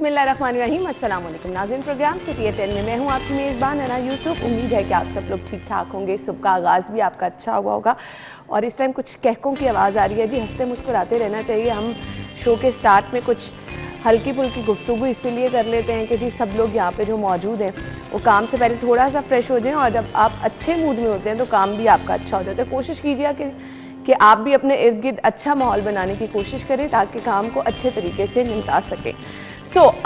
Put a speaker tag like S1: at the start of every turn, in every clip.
S1: बिस्मिल्लाहिर्रहमानिर्रहीम। अस्सलाम वालेकुम नाज़रीन, प्रोग्राम सिटी एट 10 में मैं हूँ आपकी मेज़बान अना यूसुफ। उम्मीद है कि आप सब लोग ठीक ठाक होंगे। सुबह का आगाज़ भी आपका अच्छा हुआ होगा। और इस टाइम कुछ कहकों की आवाज़ आ रही है जी। हंसते मुस्कुराते रहना चाहिए। हम शो के स्टार्ट में कुछ हल्की फुल्की गुफ्तगू इसीलिए कर लेते हैं कि जी सब लोग यहाँ पे जो मौजूद हैं वो काम से पहले थोड़ा सा फ्रेश हो जाएं, और जब आप अच्छे मूड में होते हैं तो काम भी आपका अच्छा हो जाता है। कोशिश कीजिए कि आप भी अपने इर्द गिर्द अच्छा माहौल बनाने की कोशिश करें ताकि काम को अच्छे तरीके से निपटा सकें।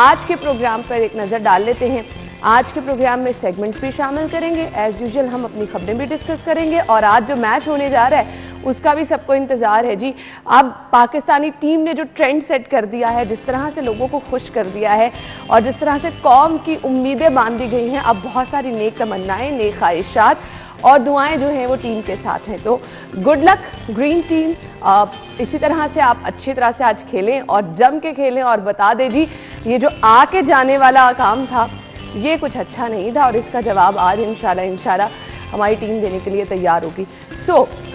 S1: आज के प्रोग्राम पर एक नज़र डाल लेते हैं। आज के प्रोग्राम में सेगमेंट्स भी शामिल करेंगे। एज़ यूजुअल हम अपनी खबरें भी डिस्कस करेंगे, और आज जो मैच होने जा रहा है उसका भी सबको इंतज़ार है जी। अब पाकिस्तानी टीम ने जो ट्रेंड सेट कर दिया है, जिस तरह से लोगों को खुश कर दिया है और जिस तरह से कौम की उम्मीदें बांधी गई हैं, अब बहुत सारी नेक तमन्नाएं, नेक ख्वाहिशात और दुआएं जो हैं वो टीम के साथ हैं। तो गुड लक ग्रीन टीम। इसी तरह से आप अच्छी तरह से आज खेलें और जम के खेलें, और बता दें जी ये जो आके जाने वाला काम था ये कुछ अच्छा नहीं था, और इसका जवाब आज इंशाल्लाह हमारी टीम देने के लिए तैयार होगी।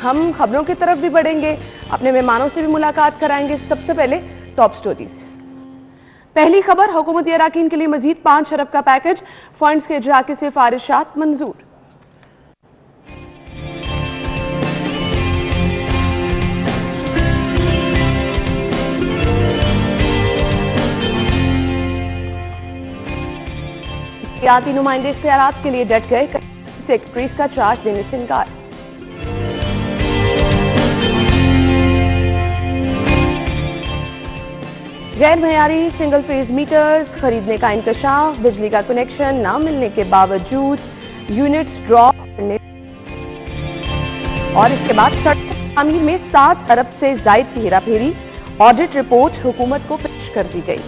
S1: हम खबरों की तरफ भी बढ़ेंगे, अपने मेहमानों से भी मुलाकात कराएंगे। सबसे पहले टॉप स्टोरीज। पहली खबर, हुकूमती अराकीन के लिए मजीद 5 अरब का पैकेज, फंड्स के इजरा की सिफारिशात मंजूर। सियासी नुमाइंदे इख्तियारात के लिए डट गए, सेक्रेटरीज का चार्ज देने से इनकार। गैर मयारी सिंगल फेज मीटर्स खरीदने का इंकशाफ, बिजली का कनेक्शन न मिलने के बावजूद यूनिट्स ड्रॉप करने, और इसके बाद सड़क तामीर में 7 अरब से जायद की हेराफेरी, ऑडिट रिपोर्ट हुकूमत को पेश कर दी गई।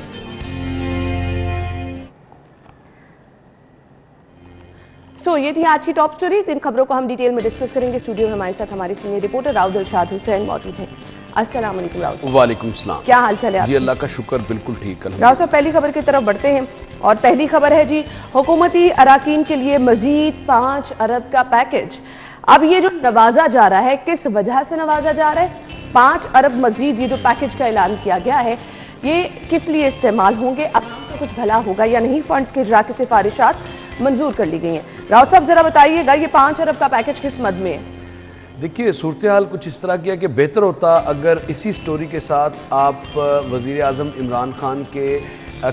S1: ये थी आज की टॉप स्टोरीज। इन खबरों को हम डिटेल में डिस्कस करेंगे। स्टूडियो में हमारे साथ हमारे सीनियर रिपोर्टर राव दिलशाद हुसैन मौजूद हैं। अस्सलाम वालेकुम राव साहब।
S2: वालेकुम सलाम।
S1: क्या हाल चाल है
S2: जी? अल्लाह का शुक्र, बिल्कुल ठीक है।
S1: राव साहब, पहली खबर की तरफ बढ़ते हैं, और पहली खबर है जी हुकूमती अराकीन के लिए मजीद 5 अरब का पैकेज। अब ये जो नवाजा जा रहा है, किस वजह से नवाजा जा रहा है? 5 अरब मजीद ये जो पैकेज का ऐलान किया गया है, ये किस लिए इस्तेमाल होंगे? अब तो कुछ भला होगा या नहीं? फंड्स के इजरा की सिफारिशात मंजूर कर ली गई हैं। राव साहब जरा बताइएगा ये 5 अरब का पैकेज किस मद में है?
S2: देखिए, सूरत हाल कुछ इस तरह की है कि बेहतर होता अगर इसी स्टोरी के साथ आप वज़ीर आज़म इमरान खान के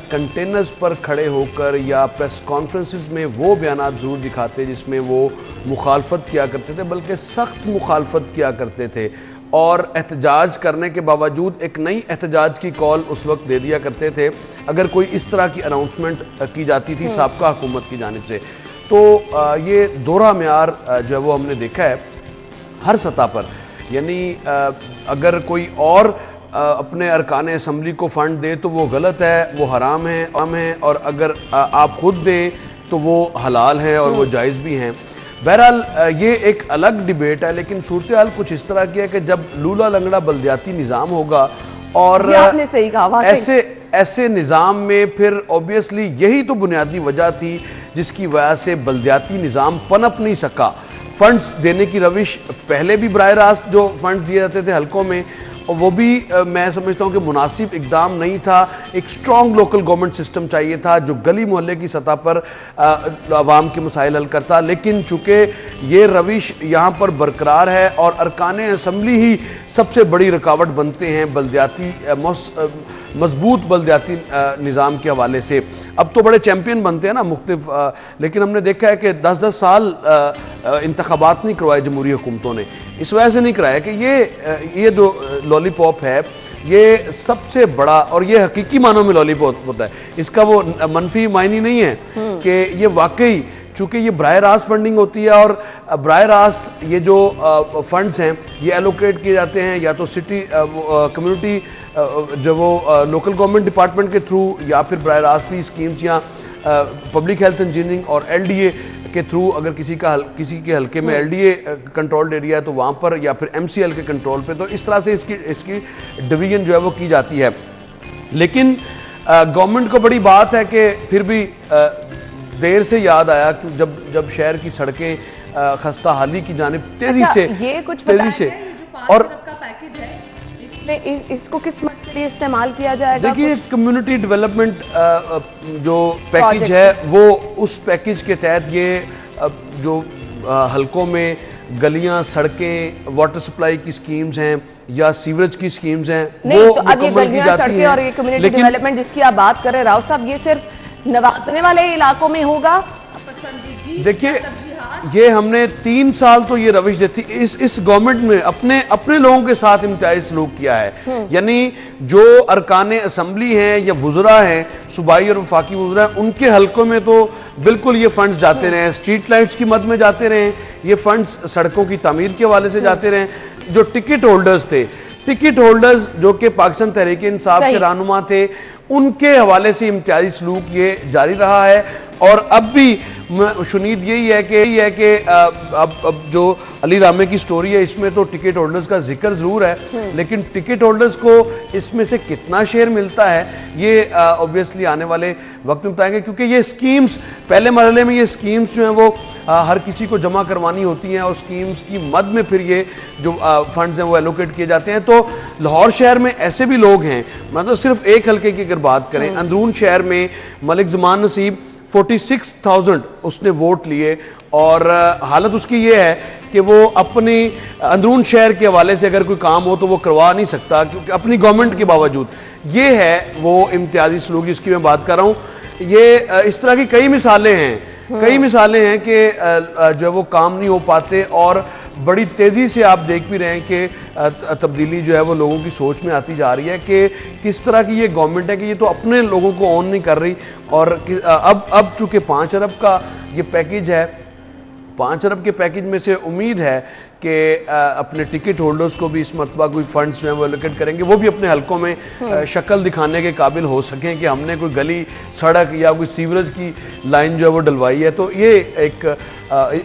S2: कंटेनर्स पर खड़े होकर या प्रेस कॉन्फ्रेंसेस में वो बयानात ज़रूर दिखाते जिसमें वो मुखालफत किया करते थे, बल्कि सख्त मुखालफत किया करते थे, और एहतजाज करने के बावजूद एक नई एहतजाज की कॉल उस वक्त दे दिया करते थे अगर कोई इस तरह की अनाउंसमेंट की जाती थी साबका हुकूमत की जानिब से। तो ये दोहरा म्यार जो है वो हमने देखा है हर सतह पर। यानी अगर कोई और अपने अरकान असम्बली को फ़ंड दे तो वो गलत है, वो हराम है, और अगर आप खुद दें तो वो हलाल है और वो जायज़ भी हैं। बहरहाल ये एक अलग डिबेट है, लेकिन सूरत हाल कुछ इस तरह की है कि जब लूला लंगड़ा बल्दियाती निज़ाम होगा, और
S1: आपने सही कहा,
S2: ऐसे निज़ाम में फिर ऑब्वियसली यही तो बुनियादी वजह थी जिसकी वजह से बल्दियाती निज़ाम पनप नहीं सका। फंड्स देने की रविश पहले भी बराह रास्त जो फंड्स दिए जाते थे हल्कों में, और वो भी मैं समझता हूँ कि मुनासिब इकदाम नहीं था। एक स्ट्रॉन्ग लोकल गवर्नमेंट सिस्टम चाहिए था जो गली मोहल्ले की सतह पर आवाम के मसाइल हल करता। लेकिन चूँकि ये रविश यहाँ पर बरकरार है और अरकान असम्बली ही सबसे बड़ी रुकावट बनते हैं बल्दियाती मजबूत बल्दियाती निज़ाम के हवाले से। अब तो बड़े चैम्पियन बनते हैं ना मुख्तलिफ, लेकिन हमने देखा है कि 10-10 साल इंतखाबात नहीं करवाए जमहूरी हुकूमतों ने। इस वजह से नहीं कराया कि ये जो लॉलीपॉप है ये सबसे बड़ा, और ये हकीकी मानों में लॉलीपॉप होता है, इसका वो मनफी मायने नहीं है कि ये वाकई, चूँकि ये बराह रास्त फंडिंग होती है, और बराह रास्त ये जो फंड्स हैं ये एलोकेट किए जाते हैं या तो सिटी कम्युनिटी जो वो लोकल गवर्नमेंट डिपार्टमेंट के थ्रू, या फिर बराह रास्त भी स्कीम्स या पब्लिक हेल्थ इंजीनियरिंग और LDA के थ्रू। अगर किसी के हल्के में LDA कंट्रोल्ड एरिया है तो वहाँ पर, या फिर MCL के कंट्रोल पे, तो इस तरह से इसकी डिवीजन जो है वो की जाती है। लेकिन गवर्नमेंट को बड़ी बात है कि फिर भी देर से याद आया कि जब शहर की सड़कें खस्ता हाली की जानिब तेजी से
S1: और इसको किस मत एफिशिएंटली इस्तेमाल किया जाएगा?
S2: देखिए, कम्युनिटी डेवलपमेंट जो पैकेज है वो उस पैकेज के तहत ये जो हलकों में गलियां, सड़कें, वाटर सप्लाई की स्कीम्स हैं या सीवरेज की स्कीम्स हैं वो
S1: तो अब ये
S2: मुकम्मल की
S1: गलियां,
S2: जाती
S1: सड़कें
S2: हैं।
S1: और ये कम्युनिटी डेवलपमेंट जिसकी आप बात कर रहे हैं राव साहब, ये सिर्फ नवाजने वाले इलाकों में होगा?
S2: देखिए, ये हमने 3 साल तो ये रविश देती इस गवर्नमेंट में अपने लोगों के साथ इम्तियाजी सलूक किया है। यानी जो अरकाने असम्बली हैं या वुज़रा हैं, सूबाई और वफाकी वुज़रा हैं, उनके हलकों में तो बिल्कुल ये फंड्स जाते रहे, स्ट्रीट लाइट्स की मद में जाते रहे, ये फंड्स सड़कों की तामीर के हवाले से जाते रहे। जो टिकट होल्डर्स थे, टिकट होल्डर्स जो कि पाकिस्तान तहरीक इंसाफ के रहनुमा थे, उनके हवाले से इम्तियाजी सलूक ये जारी रहा है। और अब भी शुनीद यही है कि अब जो अली रामे की स्टोरी है इसमें तो टिकट होल्डर्स का जिक्र ज़रूर है, लेकिन टिकट होल्डर्स को इसमें से कितना शेयर मिलता है ये ऑब्वियसली आने वाले वक्त में बताएंगे, क्योंकि ये स्कीम्स पहले मरहले में ये स्कीम्स जो हैं वो हर किसी को जमा करवानी होती हैं और स्कीम्स की मद में फिर ये जो फंड्स हैं वो एलोकेट किए जाते हैं। तो लाहौर शहर में ऐसे भी लोग हैं, मतलब सिर्फ एक हल्के की अगर बात करें, अंदरून शहर में मलिक ज़मान नसीब 46,000 उसने वोट लिए और हालत उसकी ये है कि वो अपनी अंदरून शहर के हवाले से अगर कोई काम हो तो वो करवा नहीं सकता, क्योंकि अपनी गवर्नमेंट के बावजूद। ये है वो इम्तियाजी सलूक जिसकी मैं बात कर रहा हूँ। ये इस तरह की कई मिसालें हैं कि जो है वो काम नहीं हो पाते और बड़ी तेज़ी से आप देख भी रहे हैं कि तब्दीली जो है वो लोगों की सोच में आती जा रही है कि किस तरह की ये गवर्नमेंट है कि ये तो अपने लोगों को ऑन नहीं कर रही। और अब चूँकि 5 अरब का ये पैकेज है, 5 अरब के पैकेज में से उम्मीद है कि अपने टिकट होल्डर्स को भी इस मरतबा कोई फंड्स जो है वो एलोकेट करेंगे, वो भी अपने हलकों में शक्ल दिखाने के काबिल हो सकें कि हमने कोई गली, सड़क या कोई सीवरेज की लाइन जो है वो डलवाई है। तो ये एक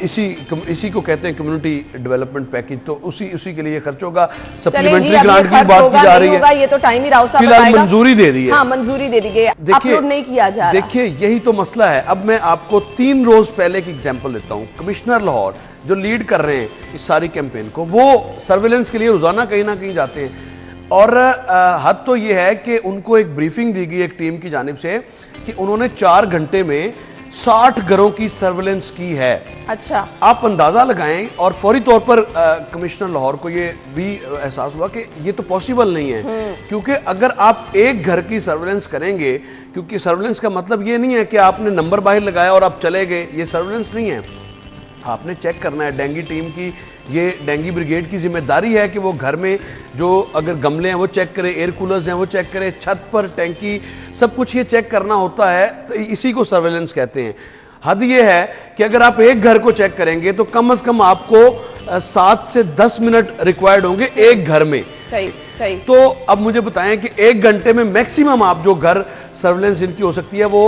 S2: इसी को कहते हैं कम्युनिटी डेवलपमेंट पैकेज। तो उसी के लिए खर्च होगा। सप्लीमेंट्री ग्रांट की बात की जा रही है,
S1: ये तो टाइम ही राव साहब
S2: फिलहाल मंजूरी दे दी है।
S1: हाँ, मंजूरी दे दी गई, अपलोड नहीं किया जा रहा।
S2: देखिए, यही तो मसला है। अब मैं आपको 3 रोज पहले की एग्जांपल देता हूँ। कमिश्नर लाहौर जो लीड कर रहे हैं इस सारी कैंपेन को, वो सर्वेलेंस के लिए रोजाना कहीं ना कहीं जाते हैं और हद तो ये है कि उनको एक ब्रीफिंग दी गई एक टीम की जानिब से कि उन्होंने 4 घंटे में 60 घरों की सर्वेलेंस की है।
S1: अच्छा, आप
S2: अंदाजा लगाएं। और फौरी तौर पर कमिश्नर लाहौर को ये भी एहसास हुआ कि ये तो पॉसिबल नहीं है, क्योंकि अगर आप एक घर की सर्वेलेंस करेंगे, क्योंकि सर्वेलेंस का मतलब ये नहीं है कि आपने नंबर बाहर लगाया और आप चले गए, ये सर्वेलेंस नहीं है। आपने चेक करना है। डेंगी टीम की, ये डेंगी ब्रिगेड की जिम्मेदारी है कि वो घर में जो अगर गमले हैं वो चेक करे, एयर कूलर्स हैं वो चेक करे, छत पर टैंकी, सब कुछ ये चेक करना होता है। तो इसी को सर्वेलेंस कहते हैं। हद ये है कि अगर आप एक घर को चेक करेंगे तो कम से कम आपको 7 से 10 मिनट रिक्वायर्ड होंगे एक घर में।
S1: सही।
S2: तो अब मुझे बताएं कि 1 घंटे में मैक्सिमम आप जो घर सर्वेलेंस इनकी हो सकती है वो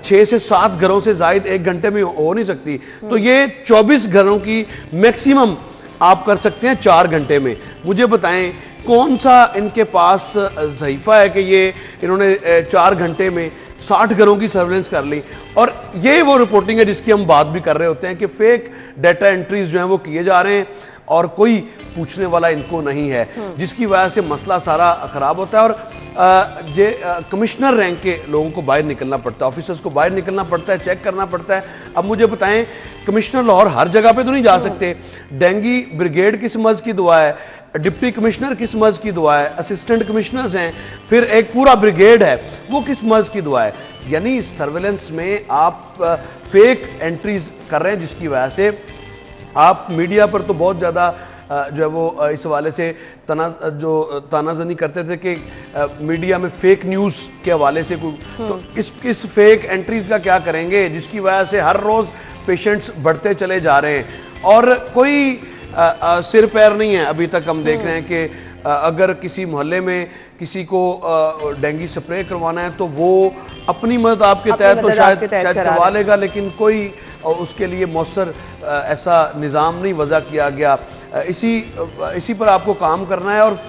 S2: 6 से 7 घरों से जायद 1 घंटे में हो नहीं सकती। तो ये 24 घरों की मैक्सिमम आप कर सकते हैं 4 घंटे में। मुझे बताएं कौन सा इनके पास ज़ईफ़ा है कि ये इन्होंने 4 घंटे में 60 घरों की सर्वेलेंस कर ली। और ये वो रिपोर्टिंग है जिसकी हम बात भी कर रहे होते हैं कि फेक डाटा एंट्रीज जो हैं वो किए जा रहे हैं और कोई पूछने वाला इनको नहीं है, जिसकी वजह से मसला सारा ख़राब होता है। और कमिश्नर रैंक के लोगों को बाहर निकलना पड़ता है, ऑफिसर्स को बाहर निकलना पड़ता है, चेक करना पड़ता है। अब मुझे बताएं, कमिश्नर लाहौर हर जगह पे तो नहीं जा सकते। डेंगी ब्रिगेड किस मर्ज की दुआ है, डिप्टी कमिश्नर किस मर्ज की दुआ है, असिस्टेंट कमिश्नर्स हैं, फिर एक पूरा ब्रिगेड है, वो किस मर्ज की दुआ है। यानी सर्वेलेंस में आप फेक एंट्रीज कर रहे हैं, जिसकी वजह से आप मीडिया पर तो बहुत ज़्यादा जो है वो इस हवाले से तानाजनी करते थे कि मीडिया में फेक न्यूज़ के हवाले से कोई, तो इस फेक एंट्रीज का क्या करेंगे, जिसकी वजह से हर रोज़ पेशेंट्स बढ़ते चले जा रहे हैं और कोई सिर पैर नहीं है। अभी तक हम देख रहे हैं कि अगर किसी मोहल्ले में किसी को डेंगी स्प्रे करवाना है तो वो अपनी मदद आपके तहत तो शायद करवा लेगा, लेकिन कोई उसके लिए मौसर ऐसा निज़ाम नहीं वज़ा किया गया। इसी पर आपको काम करना है। और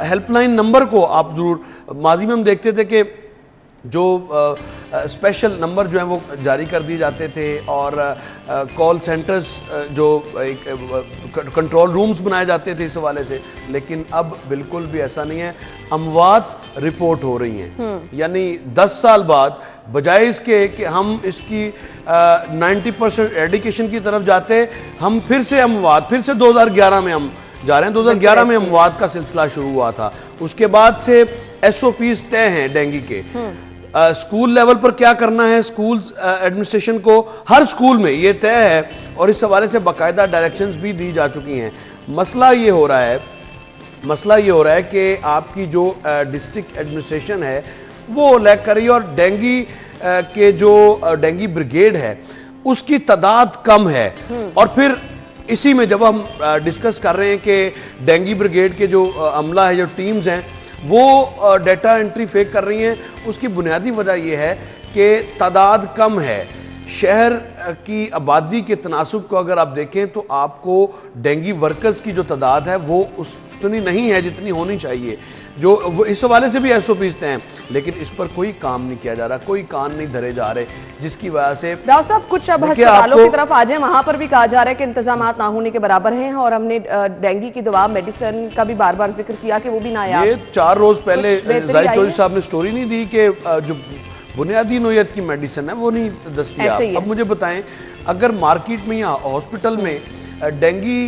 S2: हेल्पलाइन नंबर को आप ज़रूर, माजी में हम देखते थे कि जो स्पेशल नंबर जो हैं वो जारी कर दिए जाते थे और कॉल सेंटर्स जो कंट्रोल रूम्स बनाए जाते थे इस हवाले से, लेकिन अब बिल्कुल भी ऐसा नहीं है। अमवात रिपोर्ट हो रही हैं। यानी 10 साल बाद बजाय इसके कि हम इसकी 90% एडिकेशन की तरफ जाते, हम फिर से अमवात, फिर से 2011 में हम जा रहे हैं। 2011 में अमवात का सिलसिला शुरू हुआ था। उसके बाद से SOPs तय हैं डेंगू के। स्कूल लेवल पर क्या करना है, स्कूल्स एडमिनिस्ट्रेशन को हर स्कूल में ये तय है और इस हवाले से बाकायदा डायरेक्शंस भी दी जा चुकी हैं। मसला ये हो रहा है कि आपकी जो डिस्ट्रिक्ट एडमिनिस्ट्रेशन है वो लैक कर रही है और डेंगू के जो डेंगू ब्रिगेड है उसकी तादाद कम है। और फिर इसी में जब हम डिस्कस कर रहे हैं कि डेंगू ब्रिगेड के जो अमला है, जो टीम्स हैं, वो डाटा एंट्री फेक कर रही हैं, उसकी बुनियादी वजह यह है कि तादाद कम है। शहर की आबादी के तनासुब को अगर आप देखें तो आपको डेंगू वर्कर्स की जो तादाद है वो उतनी नहीं है जितनी होनी चाहिए। जो वो इस हवाले से भी SOPs हैं, लेकिन इस पर कोई काम नहीं किया जा रहा, कोई कान नहीं धरे जा रहे, जिसकी वजह से
S1: राव साहब कुछ अब अस्पतालों की तरफ आ जाए, वहां पर भी कहा जा रहा है कि इंतजाम ना होने के बराबर हैं और हमने डेंगू की दवा मेडिसिन का भी बार बार जिक्र किया कि वो भी नायाब।
S2: ये 4 रोज पहले जाहिद चौधरी साहब ने स्टोरी नहीं दी कि जो बुनियादी नोयत की मेडिसिन है वो नहीं दस्तयाब। अब मुझे बताएं, अगर मार्केट में या हॉस्पिटल में डेंगू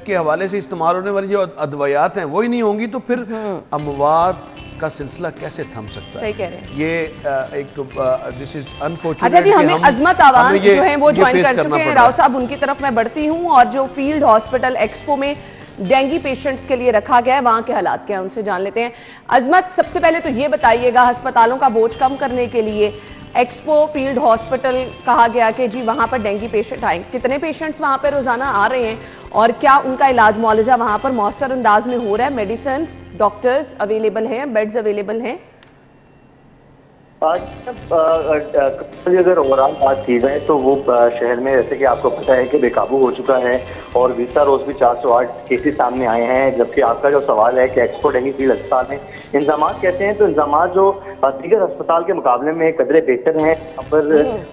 S2: के हवाले से इस्तेमाल होने वाली जो अदवायात हैं वही नहीं होंगी तो फिर अमवात का सिलसिला कैसे थम सकता है?
S1: सही कह रहे हैं।
S2: ये एक तो दिस इज अनफॉर्चुनेट।
S1: अच्छा जी, हमें अजमत आवान जो है वो ज्वाइन कर चुके हैं। राव साहब, उनकी तरफ मैं बढ़ती हूँ और जो फील्ड हॉस्पिटल एक्सपो में डेंगू पेशेंट्स के लिए रखा गया है वहाँ के हालात क्या है उनसे जान लेते हैं। अजमत, सबसे पहले तो ये बताइएगा, अस्पतालों का बोझ कम करने के लिए एक्सपो फील्ड हॉस्पिटल कहा गया कि जी वहाँ पर डेंगू पेशेंट आए, कितने पेशेंट्स वहाँ पर रोजाना आ रहे हैं और क्या उनका इलाज मुआवजा वहाँ पर मौसर अंदाज में हो रहा है? मेडिसिन, डॉक्टर्स अवेलेबल हैं, बेड्स अवेलेबल हैं?
S3: अगर ओवरऑल बात की जाए तो वो शहर में जैसे कि आपको पता है कि बेकाबू हो चुका है और गुज़िश्ता रोज भी 408 केसेस सामने आए हैं। जबकि आपका जो सवाल है कि एक्सपो डेंगू फील्ड अस्पताल में इंतजाम कैसे हैं, तो इंतजाम जो दीगर अस्पताल के मुकाबले में कदरे बेहतर हैं। यहाँ पर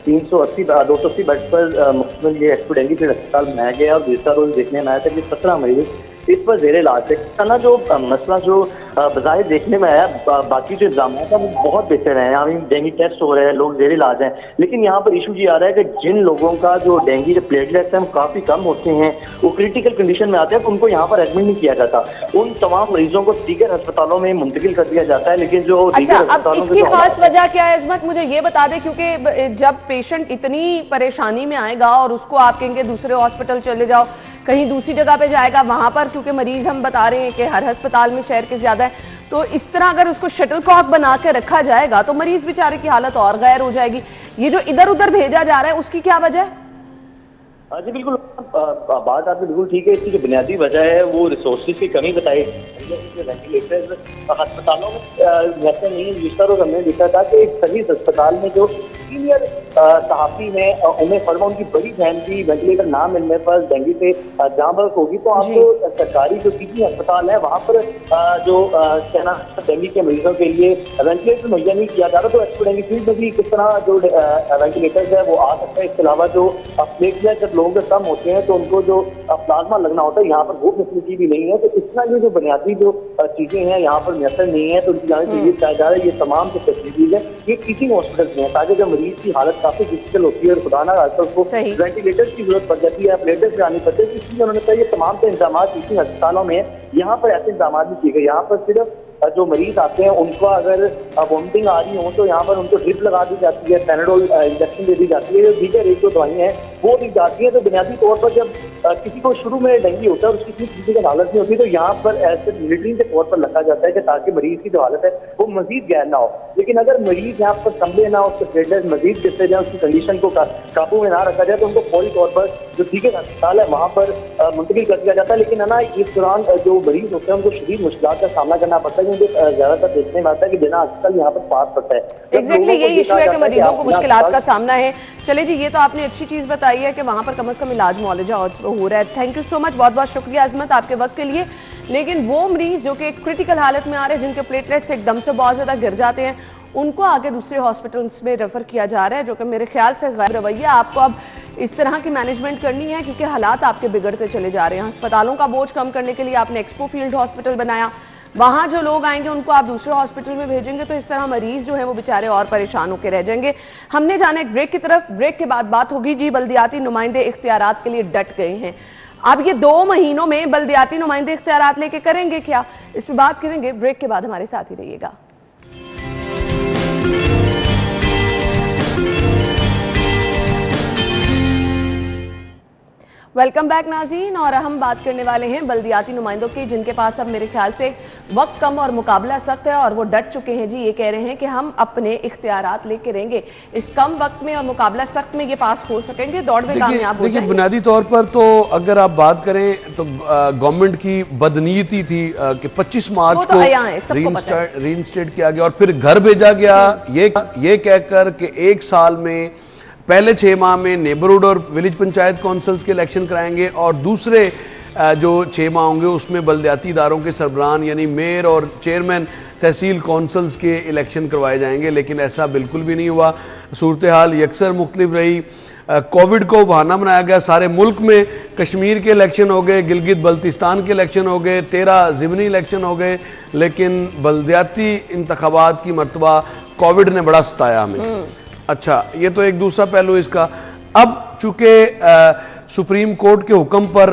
S3: 280 बेड पर मुश्तमिल ये एक्सपो डेंगू फील्ड अस्पताल बनाया गया और गुज़िश्ता रोज देखने में आया था कि 17 मरीज इस पर जेर इलाज है ना। जो मसला जो बज़ाहिर देखने में आया, बाकी जो इंतजाम है वो बहुत बेहतर है। यहाँ डेंगू टेस्ट हो रहे हैं, लोग जेर इलाज हैं, लेकिन यहाँ पर इशू ये आ रहा है कि जिन लोगों का जो डेंगू जो प्लेटलेट्स हैं वो काफ़ी कम होते हैं, वो क्रिटिकल कंडीशन में आते हैं, तो उनको यहाँ पर एडमिट नहीं किया जाता। उन तमाम मरीजों को दीगर अस्पतालों में मुंतकिल कर दिया जाता है। लेकिन जो
S1: अब इसकी खास वजह क्या है अजमत, मुझे ये बता दें, क्योंकि जब पेशेंट इतनी परेशानी में आएगा और उसको आप कहेंगे दूसरे हॉस्पिटल चले जाओ, कहीं दूसरी जगह पे जाएगा, वहां पर क्योंकि मरीज हम बता रहे हैं कि हर अस्पताल में शहर के ज्यादा है, तो इस तरह अगर उसको शटलकॉक बना के रखा जाएगा तो मरीज बेचारे की हालत और गैर हो जाएगी। ये जो इधर उधर भेजा जा रहा है उसकी क्या वजह है?
S3: जी बिल्कुल, बात आपकी बिल्कुल ठीक है। इसकी जो बुनियादी वजह है वो रिसोर्सेज की कमी बताई। वेंटिलेटर्स अस्पतालों में वैसे नहीं, गुज़िश्ता रोज हमने देखा था कि एक सर्विस अस्पताल में जो सीनियर सहाफ़ी हैं उन्हें फरमा उनकी बड़ी बहन की वेंटिलेटर ना मिलने पर डेंगू से जान बरस होगी, तो आपको सरकारी जो पीजी अस्पताल है वहाँ पर जो कहना डेंगू के मरीजों के लिए वेंटिलेटर मुहैया नहीं किया जा रहा। तो एक्सपो डेंगू फील्ड में भी किस तरह जो वेंटिलेटर्स है वो आ सकता है। इसके अलावा जो प्लेटलेट जब लोगों के कम होते हैं तो उनको जो प्लाज्मा लगना होता है, यहाँ पर वो फैसिलिटी भी नहीं है। तो इस तरह जो बुनियादी जो चीजें हैं यहाँ पर मैसर नहीं है, तो उनकी जाने से ये चाहा जा रहा है ये तमाम जो फैसिलिटीज है ये टीचिंग हॉस्पिटल में है, ताकि जब मरीज की हालत काफी डिफिकल्ट होती है और खुदा ना खास्ता उसको वेंटिलेटर्स की जरूरत पड़ जाती है, प्लेटर्स जानी पड़ती है, इसलिए उन्होंने कहा ये तमाम से इंतजाम टीचिंग अस्पतालों में है। यहाँ पर ऐसे इंतजाम नहीं किए गए। यहाँ पर सिर्फ जो मरीज आते हैं उनको अगर वॉमिटिंग आ रही हो तो यहाँ पर उनको ड्रिप लगा दी जाती है, पैराडोल इंजेक्शन दे दी जाती है, जो दीगर एक दो दवाइयाँ हैं वो दी जाती है। तो बुनियादी तौर पर जब किसी को शुरू में डेंगू होता है और उसकी फिजिकल हालत नहीं होती तो यहाँ पर ऐसे मिलिट्री के तौर पर रखा जाता है कि ताकि मरीज की जो हालत है वो मजीद गैर ना हो। लेकिन अगर मरीज यहाँ पर संभले ना, उसके प्लेटलेट्स मजीद गिरते जाए, उसकी कंडीशन को काबू में ना रखा जाए तो उनको फौरी तौर पर जो दीगर अस्पताल है वहाँ पर मुंतकिल कर दिया जाता है। लेकिन है ना, इस दौरान जो मरीज होते हैं उनको शदीद मुश्किलात का सामना करना पड़ता है, क्योंकि ज्यादातर देखने में आता है कि बिना अस्पताल यहाँ पर पास पड़ता है।
S1: एग्जैक्टली यही इशू है कि मरीजों को मुश्किलात का सामना है। चले जी, ये तो आपने अच्छी चीज बताई है कि वहां पर कम से कम इलाज मुआवजा हो रहा है। थैंक यू सो मच, बहुत बहुत शुक्रिया अजमत आपके वक्त के लिए। लेकिन वो मरीज जो कि क्रिटिकल हालत में आ रहे हैं, जिनके प्लेटलेट्स एकदम से बहुत ज्यादा गिर जाते हैं, उनको आगे दूसरे हॉस्पिटल्स में रेफर किया जा रहा है, जो कि मेरे ख्याल से गैर रवैया। आपको अब इस तरह की मैनेजमेंट करनी है क्योंकि हालात आपके बिगड़ते चले जा रहे हैं। अस्पतालों का बोझ कम करने के लिए आपने एक्सपो फील्ड हॉस्पिटल बनाया, वहाँ जो लोग आएंगे उनको आप दूसरे हॉस्पिटल में भेजेंगे, तो इस तरह मरीज जो है वो बेचारे और परेशान होकर रह जाएंगे। हमने जाना एक ब्रेक की तरफ, ब्रेक के बाद बात होगी। जी, बल्दियाती नुमाइंदे इख्तियारात के लिए डट गए हैं। अब ये 2 महीनों में बल्दियाती नुमाइंदे इख्तियारात लेके करेंगे क्या, इस पर बात करेंगे। ब्रेक के बाद हमारे साथ ही रहिएगा। वेलकम बैक नाज़रीन, और हम बात करने वाले हैं बल्दियाती नुमाइंदों की, जिनके पास अब मेरे ख्याल से वक्त कम और मुकाबला सख्त है, और वो डट चुके हैं। जी, ये कह रहे हैं कि हम अपने इख्तियारात लेके रहेंगे, इस कम वक्त में और मुकाबला सख्त में ये पास हो सकेंगे, दौड़ में कामयाब हो जाएंगे।
S2: बुनियादी तौर पर तो अगर आप बात करें तो गवर्नमेंट की बदनीयती थी कि 25 मार्च को रीइंस्टेट किया गया और फिर घर भेजा गया, ये कहकर कि 1 साल में पहले 6 माह में नेबरहुड और विलेज पंचायत काउंसिल्स के इलेक्शन कराएंगे, और दूसरे जो 6 माह होंगे उसमें बल्दियाती इदारों के सरबरान यानी मेयर और चेयरमैन तहसील काउंसिल्स के इलेक्शन करवाए जाएंगे। लेकिन ऐसा बिल्कुल भी नहीं हुआ। सूरत हाल यकसर मुख्तलिफ रही। कोविड को बहाना बनाया गया, सारे मुल्क में कश्मीर के इलेक्शन हो गए, गिलगित बल्तिस्तान के इलेक्शन हो गए, 13 ज़िमनी इलेक्शन हो गए, लेकिन बल्दियाती इंतखाबात की मरतबा कोविड ने बड़ा सताया हमें। अच्छा, ये तो एक दूसरा पहलू इसका। अब चूंकि सुप्रीम कोर्ट के हुक्म पर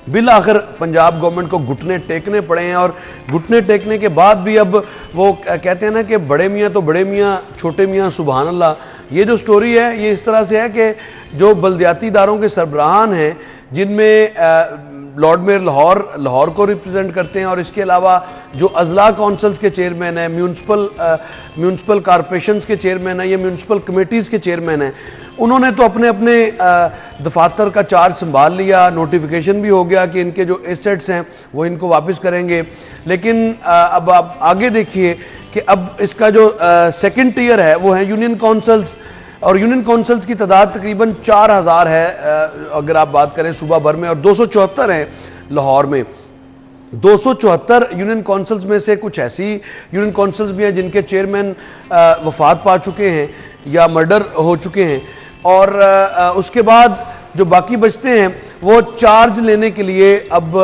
S2: बिल आखिर पंजाब गवर्नमेंट को घुटने टेकने पड़े हैं, और घुटने टेकने के बाद भी अब वो कहते हैं ना कि बड़े मियाँ तो बड़े मियाँ, छोटे मियाँ सुभान अल्लाह। ये जो स्टोरी है ये इस तरह से है कि जो बल्दियाती इदारों के सरबराहान हैं, जिनमें लॉर्ड मेयर लाहौर को रिप्रेजेंट करते हैं, और इसके अलावा जो अजला काउंसिल्स के चेयरमैन हैं, म्यूनसिपल कॉरपोरेशंस के चेयरमैन हैं, या म्यूनसिपल कमेटीज़ के चेयरमैन हैं, उन्होंने तो अपने अपने दफातर का चार्ज संभाल लिया। नोटिफिकेशन भी हो गया कि इनके जो एसेट्स हैं वो इनको वापस करेंगे। लेकिन अब आप आगे देखिए कि अब इसका जो सेकेंड टियर है वो है यूनियन काउंसिल्स, और यूनियन काउंसिल्स की तादाद तकरीबन 4000 है अगर आप बात करें सूबा भर में, और 274 हैं लाहौर में। 274 यूनियन काउंसिल्स में से कुछ ऐसी यूनियन काउंसिल्स भी हैं जिनके चेयरमैन वफात पा चुके हैं या मर्डर हो चुके हैं, और उसके बाद जो बाकी बचते हैं वो चार्ज लेने के लिए अब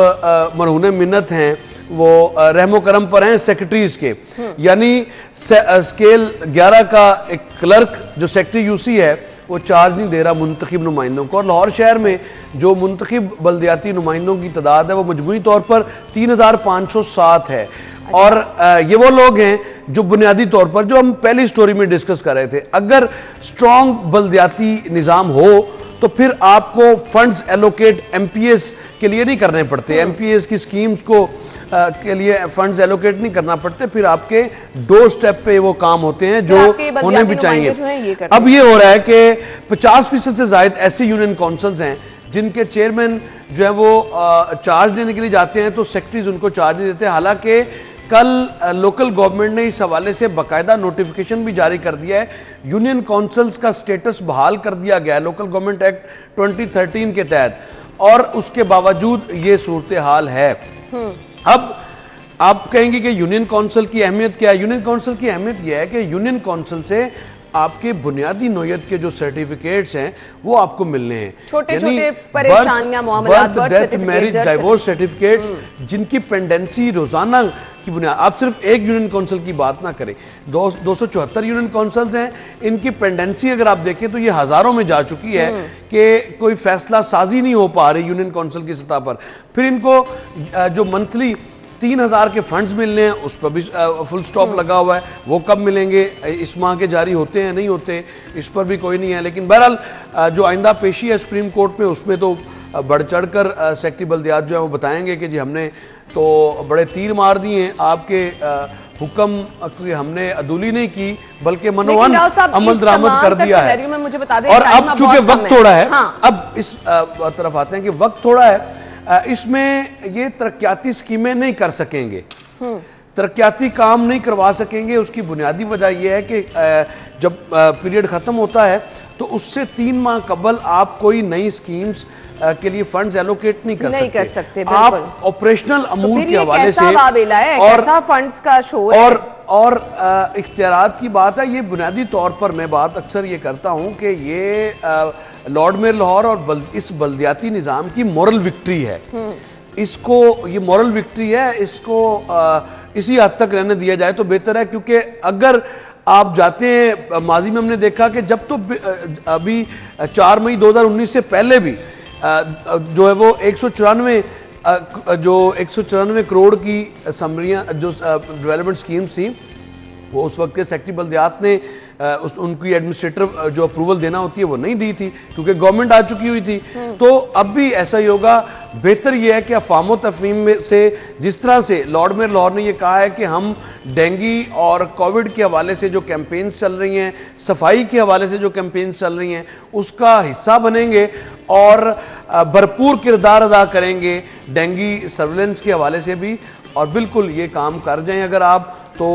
S2: मरहून मिन्नत हैं, वो रहमो करम पर हैं सेक्रेटरीज के। यानी स्केल 11 का एक क्लर्क जो सेक्रेटरी यूसी है वो चार्ज नहीं दे रहा मुंतखब नुमाइंदों को। और लाहौर शहर में जो मुंतखब बल्दियाती नुमाइंदों की तादाद है वो मजमूई तौर पर 3507 है, और ये वो लोग हैं जो बुनियादी तौर पर, जो हम पहली स्टोरी में डिस्कस कर रहे थे, अगर स्ट्रॉन्ग बल्दियाती निज़ाम हो तो फिर आपको फंड्स एलोकेट एमपीएस के लिए नहीं करने पड़ते, एमपीएस की स्कीम्स को के लिए फंड्स एलोकेट नहीं करना पड़ते, फिर आपके डोर स्टेप पे वो काम होते हैं जो होने भी चाहिए। अब ये हो रहा है कि 50% से ज़ायद ऐसे यूनियन काउंसिल्स हैं जिनके चेयरमैन जो है वो चार्ज देने के लिए जाते हैं तो सेक्रेटरीज उनको चार्ज नहीं देते। हालांकि कल लोकल गवर्नमेंट ने इस हवाले से बाकायदा नोटिफिकेशन भी जारी कर दिया है, यूनियन काउंसिल्स का स्टेटस बहाल कर दिया गया है लोकल गवर्नमेंट एक्ट 2013 के तहत, और उसके बावजूद ये सूरत हाल है। अब आप कहेंगे कि यूनियन काउंसिल की अहमियत क्या है? यूनियन काउंसिल की अहमियत यह है कि यूनियन काउंसिल से आपके बुनियादी नोयत के जो सर्टिफिकेट्स हैं वो आपको मिलने हैं,
S1: छोटे-छोटे परेशानियां, मामलात,
S2: birth, death, marriage, divorce certificates जिनकी पेंडेंसी रोजाना की बुनियाद। आप सिर्फ एक यूनियन काउंसिल की बात ना करें, 274 यूनियन काउंसिल्स हैं, इनकी पेंडेंसी अगर आप देखें तो ये हजारों में जा चुकी है कि कोई फैसला साजी नहीं हो पा रही यूनियन काउंसिल की सतह पर। फिर इनको जो मंथली 3000 के फंड्स मिलने हैं उस पर भी फुल स्टॉप लगा हुआ है, वो कब मिलेंगे, इस माह के जारी होते हैं नहीं होते, इस पर भी कोई नहीं है। लेकिन बहरहाल जो आइंदा पेशी है सुप्रीम कोर्ट में उसमें तो बढ़ चढ़ कर सेक्रेटरी बल्दियात जो है वो बताएंगे कि जी हमने तो बड़े तीर मार दिए हैं, आपके हुक्म की हमने अदुली नहीं की बल्कि मनोवन अमल दरामद कर दिया है। और अब चूंकि वक्त थोड़ा है, अब इस तरफ आते हैं कि वक्त थोड़ा है, इसमें ये तरक्याती स्कीमें नहीं कर सकेंगे, तरक्याती काम नहीं करवा सकेंगे। उसकी बुनियादी वजह यह है कि जब पीरियड ख़त्म होता है तो उससे 3 माह कबल आप कोई नई स्कीम्स के लिए फंड्स एलोकेट नहीं कर सकते। आप ऑपरेशनल अमूर के हवाले से
S1: और फंड्स का शोर
S2: और इख्तियारात की बात है। ये बुनियादी तौर पर मैं बात अक्सर ये करता हूँ कि ये लॉर्ड मेयर लाहौर और इस बल्दियाती निज़ाम की मॉरल विक्ट्री है इसको ये मॉरल विक्ट्री है, इसको इसी हद तक रहने दिया जाए तो बेहतर है। क्योंकि अगर आप जाते हैं, माजी में हमने देखा कि जब तो अभी 4 मई 2019 से पहले भी जो है वो 194 करोड़ की समरियाँ जो डेवलपमेंट स्कीम्स थी, वो उस वक्त के सेक्रेटरी बल्दियात ने उनकी एडमिनिस्ट्रेटर जो अप्रूवल देना होती है वो नहीं दी थी, क्योंकि गवर्नमेंट आ चुकी हुई थी। तो अब भी ऐसा ही होगा। बेहतर ये है कि अफवाम तफहीम में से, जिस तरह से लॉर्ड मेयर लाहौर ने ये कहा है कि हम डेंगी और कोविड के हवाले से जो कैंपेन्स चल रही हैं, सफाई के हवाले से जो कैंपेन्स चल रही हैं, उसका हिस्सा बनेंगे और भरपूर किरदार अदा करेंगे डेंगी सर्विलेंस के हवाले से भी। और बिल्कुल ये काम कर जाएं अगर आप, तो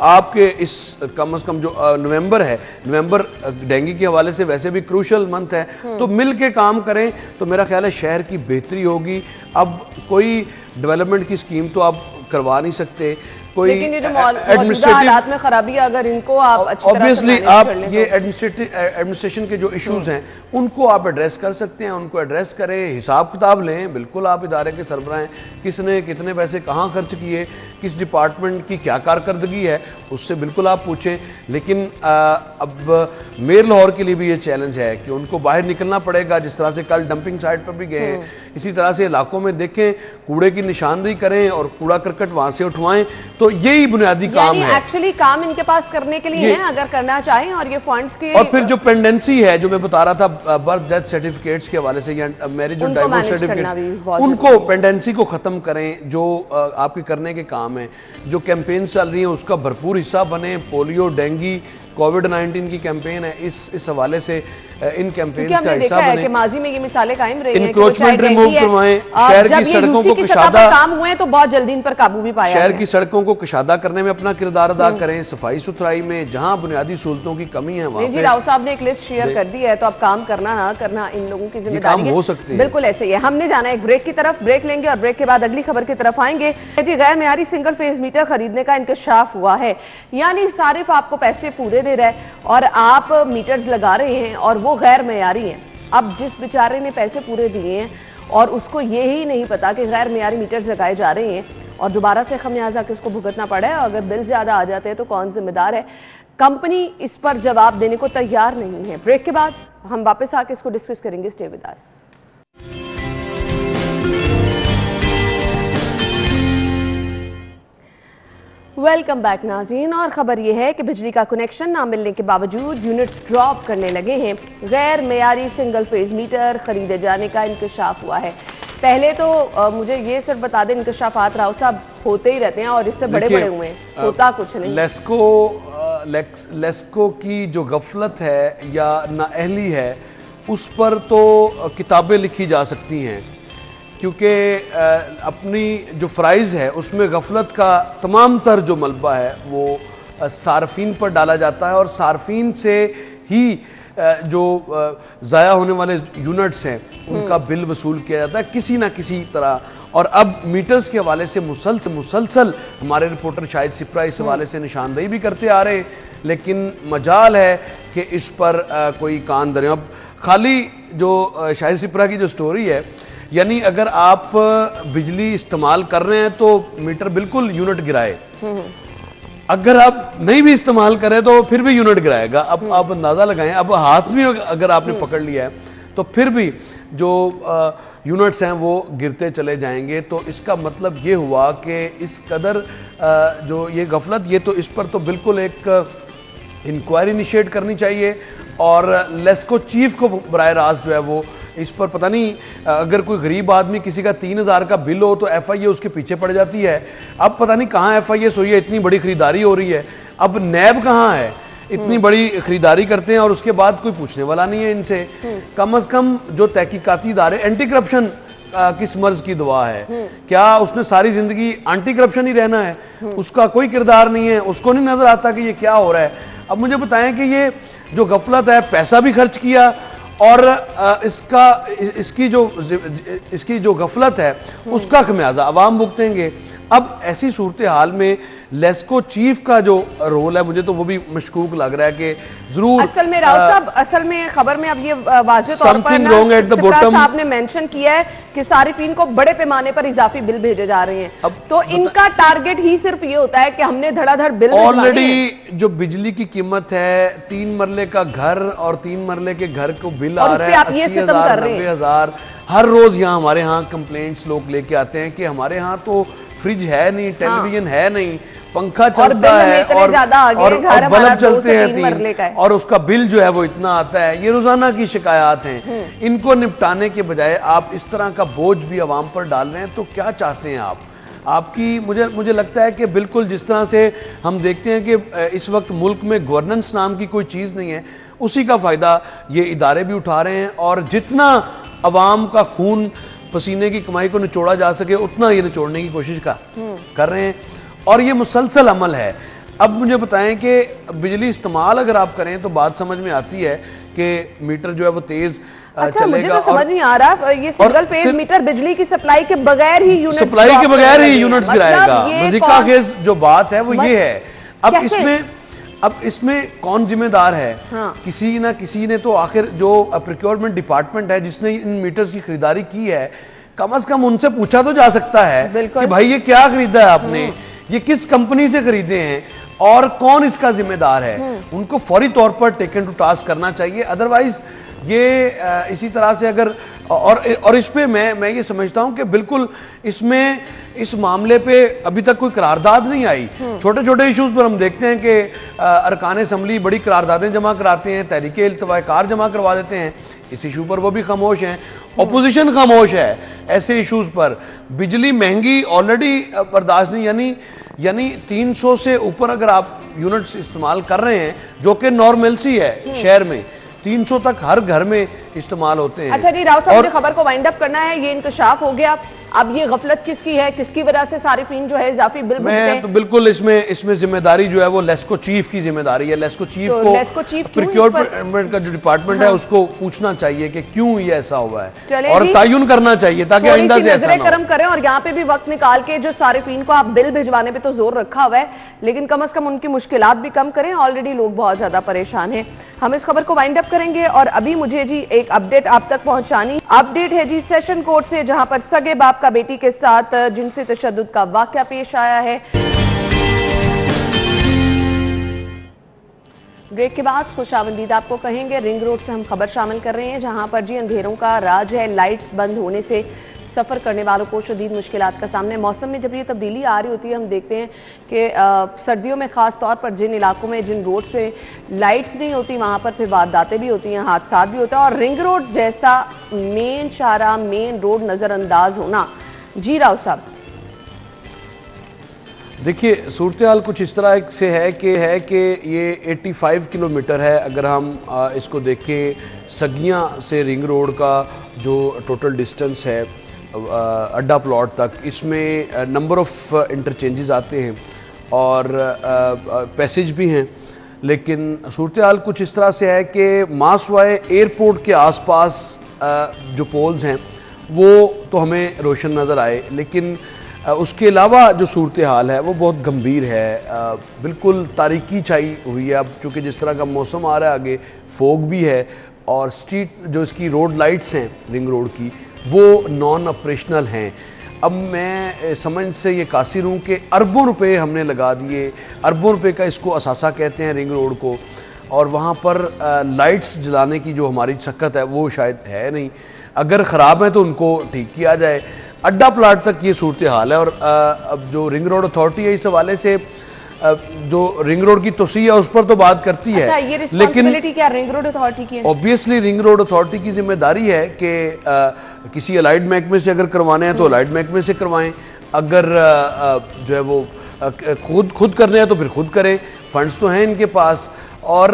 S2: आपके इस कम से कम जो नवंबर है, नवंबर डेंगू के हवाले से वैसे भी क्रूशल मंथ है, तो मिल के काम करें तो मेरा ख्याल है शहर की बेहतरी होगी। अब कोई डेवलपमेंट की स्कीम तो आप करवा नहीं सकते, कोई
S1: लेकिन ये जो मौजूदा हालात में खराबी है, अगर इनको आप अच्छी तरह से
S2: ऑब्वियसली
S1: मैनेज
S2: आप
S1: कर लें
S2: ये
S1: तो
S2: एडमिनिस्ट्रेशन के जो इश्यूज हैं उनको आप एड्रेस कर सकते हैं, उनको एड्रेस करें, हिसाब किताब लें। बिल्कुल आप इदारे के सरबराह हैं, किसने कितने पैसे कहाँ खर्च किए, किस डिपार्टमेंट की क्या कारकर्दगी है, उससे बिल्कुल आप पूछें। लेकिन अब मेयर लाहौर के लिए भी ये चैलेंज है कि उनको बाहर निकलना पड़ेगा, जिस तरह से कल डंपिंग साइट पर भी गए हैं, इसी तरह से इलाकों में देखें, कूड़े की निशानदेही करें और कूड़ा करकट वहाँ से उठवाएं। तो यही बुनियादी काम है।
S1: एक्चुअली काम इनके पास करने के लिए है, अगर करना चाहें। और ये फंड्स की,
S2: और फिर जो पेंडेंसी है जो मैं बता रहा था बर्थ डेथ सर्टिफिकेट्स के हवाले से या मैरिज और डाइवोर्स सर्टिफिकेट, उनको पेंडेंसी को खत्म करें। जो आपके करने के काम है, जो कैंपेन चल रही है उसका भरपूर हिस्सा बने। पोलियो, डेंगू, कोविड-19 की कैंपेन है, इस हवाले से इन कैंपेन्स का हिस्सा बने।
S1: कि माजी में ये मिसालें कायम रही हैं,
S2: इंक्रोचमेंट रिमूव करवाएं, शहर की सड़कों को कुशादा,
S1: काम हुए तो बहुत जल्दी इन पर काबू भी पाया।
S2: शहर की सड़कों को कुशादा करने में अपना किरदार अदा करें, सफाई सुथराई में जहां बुनियादी सहूलतों की कमी है वहां पे।
S1: राव साहब ने एक लिस्ट शेयर कर दी है, तो अब काम करना ना करना इन लोगों की जिम्मेदारी है।
S2: हो सकते हैं,
S1: बिल्कुल ऐसे ही है। हमने जाना है एक ब्रेक की तरफ, ब्रेक लेंगे और ब्रेक के बाद अगली खबर की तरफ आएंगे। जी, गैर मेयारी सिंगल फेज मीटर खरीदने का इंकशाफ हुआ है, यानी सारिफ आपको पैसे पूरे दे रहा है और आप मीटर्स लगा रहे हैं और वो गैर मेयारी हैं। अब जिस बेचारे ने पैसे पूरे दिए हैं और उसको ये ही नहीं पता कि गैर मेयारी मीटर्स लगाए जा रहे हैं और दोबारा से खमियाजा के उसको भुगतना पड़ा है, अगर बिल ज़्यादा आ जाते हैं तो कौन जिम्मेदार है? कंपनी इस पर जवाब देने को तैयार नहीं है। ब्रेक के बाद हम वापस आके इसको डिस्कस करेंगे। Stay with us. Welcome back नाज़रीन। और ख़बर यह है कि बिजली का कनेक्शन ना मिलने के बावजूद यूनिट्स ड्रॉप करने लगे हैं। गैर मेयारी सिंगल फेज मीटर खरीदे जाने का इंकशाफ हुआ है। पहले तो मुझे ये सिर्फ बता दें, इंकशाफात राव साहब होते ही रहते हैं और इससे बड़े बड़े हुए हैं, होता कुछ नहीं।
S2: लेस्को की जो गफलत है या नाअहली है, उस पर तो किताबें लिखी जा सकती हैं, क्योंकि अपनी जो फ़राइज़ है उसमें गफलत का तमाम तर जो मलबा है वो सार्फिन पर डाला जाता है और सार्फिन से ही जो ज़ाया होने वाले यूनिट्स हैं उनका बिल वसूल किया जाता है किसी ना किसी तरह। और अब मीटर्स के हवाले से मुसलसल हमारे रिपोर्टर शाहिद सिप्रा इस हवाले से निशानदेही भी करते आ रहे हैं, लेकिन मजाल है कि इस पर कोई कान धरे। अब खाली जो शाहिद सिप्रा की जो स्टोरी है, यानी अगर आप बिजली इस्तेमाल कर रहे हैं तो मीटर बिल्कुल यूनिट गिराए, अगर आप नहीं भी इस्तेमाल करें तो फिर भी यूनिट गिराएगा। अब आप अंदाज़ा लगाएं, अब हाथ में अगर आपने पकड़ लिया है तो फिर भी जो यूनिट्स हैं वो गिरते चले जाएंगे। तो इसका मतलब ये हुआ कि इस कदर जो ये गफलत, ये तो इस पर तो बिल्कुल एक इंक्वायरी इनिशिएट करनी चाहिए और लेस्को चीफ को बराह रास्त जो है वो इस पर, पता नहीं अगर कोई गरीब आदमी किसी का 3000 का बिल हो तो FIA उसके पीछे पड़ जाती है। अब पता नहीं कहाँ FIA सोई है, इतनी बड़ी खरीदारी हो रही है, अब नैब कहाँ है, इतनी बड़ी खरीदारी करते हैं और उसके बाद कोई पूछने वाला नहीं है इनसे। कम से कम जो तहकीकाती इदारे, एंटी करप्शन किस मर्ज की दुआ है, क्या उसने सारी जिंदगी एंटी करप्शन ही रहना है? उसका कोई किरदार नहीं है, उसको नहीं नजर आता कि ये क्या हो रहा है। अब मुझे बताएं कि ये जो गफलत है, पैसा भी खर्च किया और इसकी जो गफलत है उसका खमियाजा अवाम भुगतेंगे। अब ऐसी सूरत हाल में लेस्को चीफ का जो रोल है, मुझे तो वो भी मशकूक लग रहा है कि जरूर
S1: असल में राव साहब, असल में खबर में अब ये वाज़ेह तौर पर
S2: something wrong at the bottom।
S1: साहब ने मेंशन किया है कि सारिफीन को बड़े पैमाने पर इजाफी बिल भेजे जा रहे हैं। तो इनका टारगेट ही सिर्फ ये होता है कि हमने धड़ाधड़ बिल
S2: ऑलरेडी जो बिजली की कीमत है, 3 मरले का घर और 3 मरले के घर को बिल आ रहा है 80,000 90,000 हर रोज। यहाँ हमारे यहाँ कंप्लेंट्स लोग लेके आते हैं कि हमारे यहाँ तो फ्रिज है नहीं, टेलीविजन है नहीं, पंखा चलता है और बल्ब चलते हैं 3 और उसका बिल जो है वो इतना आता है। ये रोजाना की शिकायत हैं। इनको निपटाने के बजाय आप इस तरह का बोझ भी आवाम पर डाल रहे हैं, तो क्या चाहते हैं आप? आपकी मुझे लगता है कि बिल्कुल जिस तरह से हम देखते हैं कि इस वक्त मुल्क में गवर्नेंस नाम की कोई चीज़ नहीं है, उसी का फ़ायदा ये इदारे भी उठा रहे हैं और जितना अवाम का खून पसीने की कमाई को निचोड़ा जा सके उतना ये निचोड़ने की कोशिश कर रहे हैं और ये मुसलसल अमल है। अब मुझे बताएं कि बिजली इस्तेमाल अगर आप करें तो बात समझ में आती है कि मीटर जो है वो तेज
S1: अच्छा, मुझे तो समझ नहीं आ रहा ये सिंगल फेज मीटर बिजली की सप्लाई के बगैर ही यूनिट्स
S2: गिराएगा। मज़ीका खेज जो बात है वो ये है। अब इसमें कौन जिम्मेदार है? हाँ। किसी ने तो आखिर जो प्रोक्योरमेंट डिपार्टमेंट है जिसने इन मीटर्स की खरीदारी की है, कम से कम उनसे पूछा तो जा सकता है कि भाई ये क्या खरीदा है आपने, ये किस कंपनी से खरीदे हैं और कौन इसका जिम्मेदार है। उनको फौरी तौर पर टेकन टू टास्क करना चाहिए। अदरवाइज ये इसी तरह से अगर और इस पे मैं ये समझता हूं कि बिल्कुल इसमें इस मामले पे अभी तक कोई करारदाद नहीं आई। छोटे छोटे इश्यूज पर हम देखते हैं कि अरकान असम्बली बड़ी करारदादें जमा कराते हैं, तहरीके इल्तवाकार जमा करवा देते हैं। इस इशू पर वो भी खामोश हैं, अपोजिशन खामोश है ऐसे इश्यूज पर। बिजली महंगी ऑलरेडी बर्दाश्त नहीं, यानी 300 से ऊपर अगर आप यूनिट्स इस्तेमाल कर रहे हैं जो कि नॉर्मल-सी है शहर में, 300 तक हर घर में इस्तेमाल होते हैं।
S1: अच्छा जी राव साहब, मुझे खबर को वाइंड अप करना है। ये इंकशाफ हो गया, अब ये गफलत किसकी है, किसकी वजह से सारिफीन जो है इजाफी बिल भरते हैं?
S2: तो बिल्कुल इसमें जिम्मेदारी जो है वो लेस्को चीफ की जिम्मेदारी है। लेस्को चीफ को प्रोक्योरमेंट का जो डिपार्टमेंट है उसको पूछना चाहिए कि क्यों ये ऐसा हुआ है और तयन करना चाहिए ताकि आइंदा से ऐसा ना हो।
S1: करम करें और यहाँ पे भी वक्त निकाल के जो सारिफीन को आप बिल भिजवाने पे तो जोर रखा हुआ है, लेकिन कम से कम उनकी मुश्किलात भी कम करें। ऑलरेडी लोग बहुत ज्यादा परेशान हैं। हम इस खबर को वाइंड अप करेंगे और अभी मुझे जी एक अपडेट आप तक पहुंचानी। अपडेट है जी सेशन कोर्ट से, जहां पर सगे बाप का बेटी के साथ जिनसी तशद्दुद का वाकया पेश आया है। ब्रेक के बाद खुशामदीद आपको कहेंगे। रिंग रोड से हम खबर शामिल कर रहे हैं, जहां पर जी अंधेरों का राज है। लाइट्स बंद होने से सफ़र करने वालों को शदीद मुश्किलात का सामने। मौसम में जब ये तब्दीली आ रही होती है, हम देखते हैं कि सर्दियों में ख़ास तौर पर जिन इलाकों में जिन रोड्स पे लाइट्स नहीं होती वहाँ पर फिर वारदातें भी होती हैं, हादसात भी होता है। और रिंग रोड जैसा मेन शाहराह, मेन रोड नज़रअंदाज होना। जी राव साहब,
S2: देखिए सूरत हाल कुछ इस तरह से है कि ये 85 किलोमीटर है। अगर हम इसको देखें सगियां से रिंग रोड का जो टोटल डिस्टेंस है अड्डा प्लॉट तक, इसमें नंबर ऑफ इंटरचेंजेस आते हैं और पैसेज भी हैं। लेकिन सूरत हाल कुछ इस तरह से है कि मासवाए एयरपोर्ट के आसपास जो पोल्स हैं वो तो हमें रोशन नज़र आए, लेकिन उसके अलावा जो सूरत हाल है वो बहुत गंभीर है। बिल्कुल तारीकी छाई हुई है। अब चूँकि जिस तरह का मौसम आ रहा है, आगे फोग भी है और स्ट्रीट जो इसकी रोड लाइट्स हैं रिंग रोड की वो नॉन ऑपरेशनल हैं। अब मैं समझ से ये कासिर हूँ कि अरबों रुपए हमने लगा दिए, अरबों रुपए का इसको असासा कहते हैं रिंग रोड को, और वहाँ पर लाइट्स जलाने की जो हमारी शक्कत है वो शायद है नहीं। अगर ख़राब है तो उनको ठीक किया जाए। अड्डा प्लाट तक ये सूरत हाल है। और अब जो रिंग रोड अथॉरिटी है इस हवाले से जो रिंग रोड की तोसी है उस पर तो बात करती है।
S1: अच्छा, ये रिस्पांसिबिलिटी क्या रिंग रोड अथॉरिटी की है?
S2: ऑब्वियसली रिंग रोड अथॉरिटी की जिम्मेदारी है कि किसी अलाइड महकमे से अगर करवाने हैं तो अलाइड महकमे से करवाएं, अगर जो है वो खुद करने हैं तो फिर खुद करें, फंड्स तो हैं इनके पास। और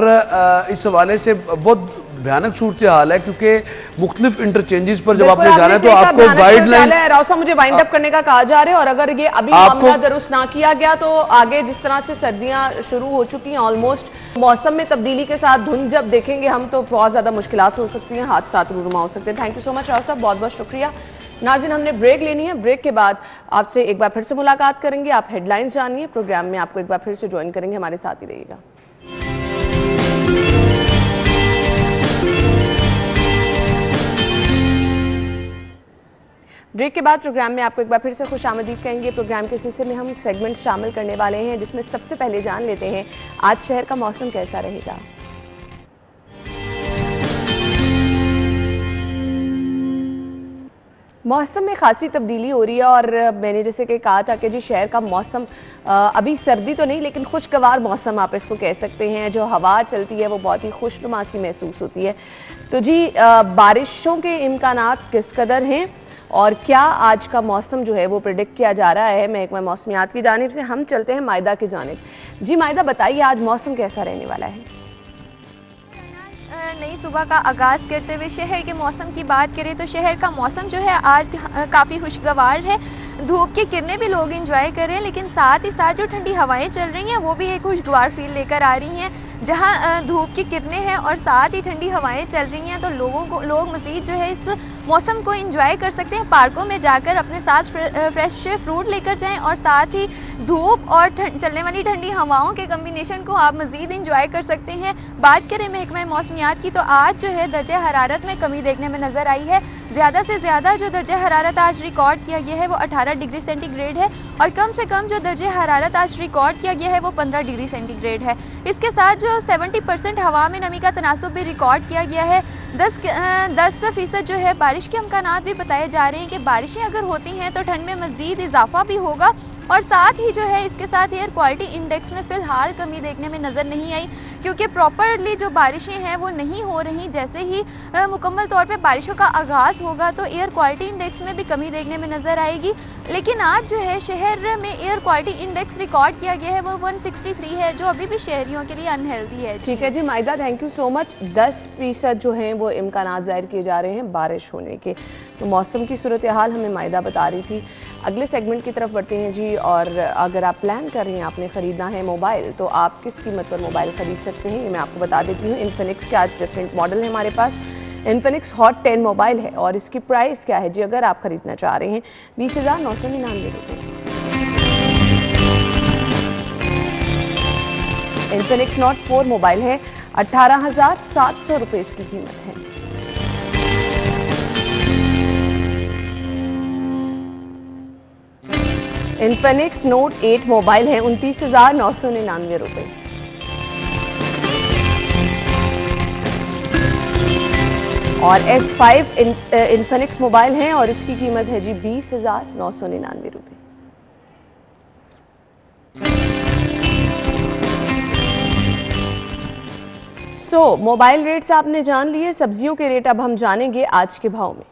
S2: इस हवाले से बहुत भयानक सूरत हाल है क्योंकि मुख्तलिफ इंटरचेंजेस पर जब आपने जाना है तो आपको गाइडलाइन।
S1: राव साहब, मुझे वाइंड अप करने का कहा जा रहा है और अगर ये अभी मामला दुरुस्त ना किया गया तो आगे जिस तरह से सर्दियां शुरू हो चुकी हैं ऑलमोस्ट, मौसम में तब्दीली के साथ धुंध जब देखेंगे हम तो बहुत ज्यादा मुश्किलात हो सकती हैं, हादसा रूनुमा हो सकते हैं। Thank you so much Rao साहब, बहुत बहुत शुक्रिया। नाज़रीन, हमने ब्रेक लेनी है। ब्रेक के बाद आपसे एक बार फिर से मुलाकात करेंगे। आप हेडलाइंस जानिए, प्रोग्राम में आपको एक बार फिर से ज्वाइन करेंगे। हमारे साथ ही रहिएगा। ब्रेक के बाद प्रोग्राम में आपको एक बार फिर से खुशामदीद कहेंगे। प्रोग्राम के सिलसिले में हम सेगमेंट शामिल करने वाले हैं, जिसमें सबसे पहले जान लेते हैं आज शहर का मौसम कैसा रहेगा। मौसम में खासी तब्दीली हो रही है और मैंने जैसे कि कहा था कि जी शहर का मौसम अभी सर्दी तो नहीं, लेकिन खुशगवार मौसम आप इसको कह सकते हैं। जो हवा चलती है वो बहुत ही खुशनुमा सी महसूस होती है। तो जी बारिशों के इम्कानात किस कदर हैं और क्या आज का मौसम जो है वो प्रेडिक्ट किया जा रहा है। महकमा मौसमियात की जानिब से हम चलते हैं मायदा की जानिब। जी मायदा, बताइए आज मौसम कैसा रहने वाला है।
S4: नई सुबह का आगाज़ करते हुए शहर के मौसम की बात करें तो शहर का मौसम जो है आज काफ़ी खुशगवार है। धूप की किरणें भी लोग एंजॉय कर रहे हैं, लेकिन साथ ही साथ जो ठंडी हवाएं चल रही हैं वो भी एक खुशगवार फील लेकर आ रही हैं। जहां धूप की किरणें हैं और साथ ही ठंडी हवाएं चल रही हैं तो लोग मज़ीद जो है इस मौसम को एंजॉय कर सकते हैं। पार्कों में जाकर अपने साथ फ्रेश फ्रूट लेकर जाएँ और साथ ही धूप और चलने वाली ठंडी हवाओं के कम्बिनेशन को आप मज़ीद इंजॉय कर सकते हैं। बात करें महकमा मौसमियात की तो आज जो है दर्जे हरारत में कमी देखने में नज़र आई है। ज़्यादा से ज़्यादा जो दर्जे हरारत आज रिकॉर्ड किया गया है वो 18 डिग्री सेंटीग्रेड है और कम से कम जो दर्जे हरारत आज रिकॉर्ड किया गया है वो 15 डिग्री सेंटीग्रेड है। इसके साथ जो 70% हवा में नमी का तनासुब भी रिकॉर्ड किया गया है। 10% जो है बारिश के इम्कानात भी बताए जा रहे हैं कि बारिशें अगर होती हैं तो ठंड में मज़ीद इजाफा भी होगा और साथ ही जो है इसके साथ एयर क्वालिटी इंडेक्स में फ़िलहाल कमी देखने में नज़र नहीं आई, क्योंकि प्रॉपरली जो बारिशें हैं वो नहीं हो रही। जैसे ही मुकम्मल तौर पे बारिशों का आगाज़ होगा तो एयर क्वालिटी इंडेक्स में भी कमी देखने में नज़र आएगी। लेकिन आज जो है शहर में एयर क्वालिटी इंडेक्स रिकॉर्ड किया गया है वो 163 है, जो अभी भी शहरियों के लिए अनहेल्दी है।
S1: ठीक है जी मायदा, थैंक यू सो मच। 10% जो हैं वो इम्कानात ज़ाहिर किए जा रहे हैं बारिश होने के। तो मौसम की सूरत हाल हमें मायदा बता रही थी। अगले सेगमेंट की तरफ बढ़ते हैं जी। और अगर आप प्लान कर रहे हैं आपने ख़रीदना है मोबाइल, तो आप किस कीमत पर मोबाइल ख़रीद सकते हैं ये मैं आपको बता देती हूँ। इन्फिनिक्स के आज डिफरेंट मॉडल है हमारे पास। इन्फिनिक्स हॉट 10 मोबाइल है और इसकी प्राइस क्या है जी, अगर आप ख़रीदना चाह रहे हैं 20,999 रुपये। इन्फिनिक्स नोट 4 मोबाइल है, 18,700 रुपये इसकी कीमत है। इन्फिनिक्स नोट 8 मोबाइल है, 29,999 रुपये। और S5 इन्फिनिक्स मोबाइल है और इसकी कीमत है जी 20,999 रुपये। सो मोबाइल रेट्स आपने जान लिए, सब्जियों के रेट अब हम जानेंगे आज के भाव में।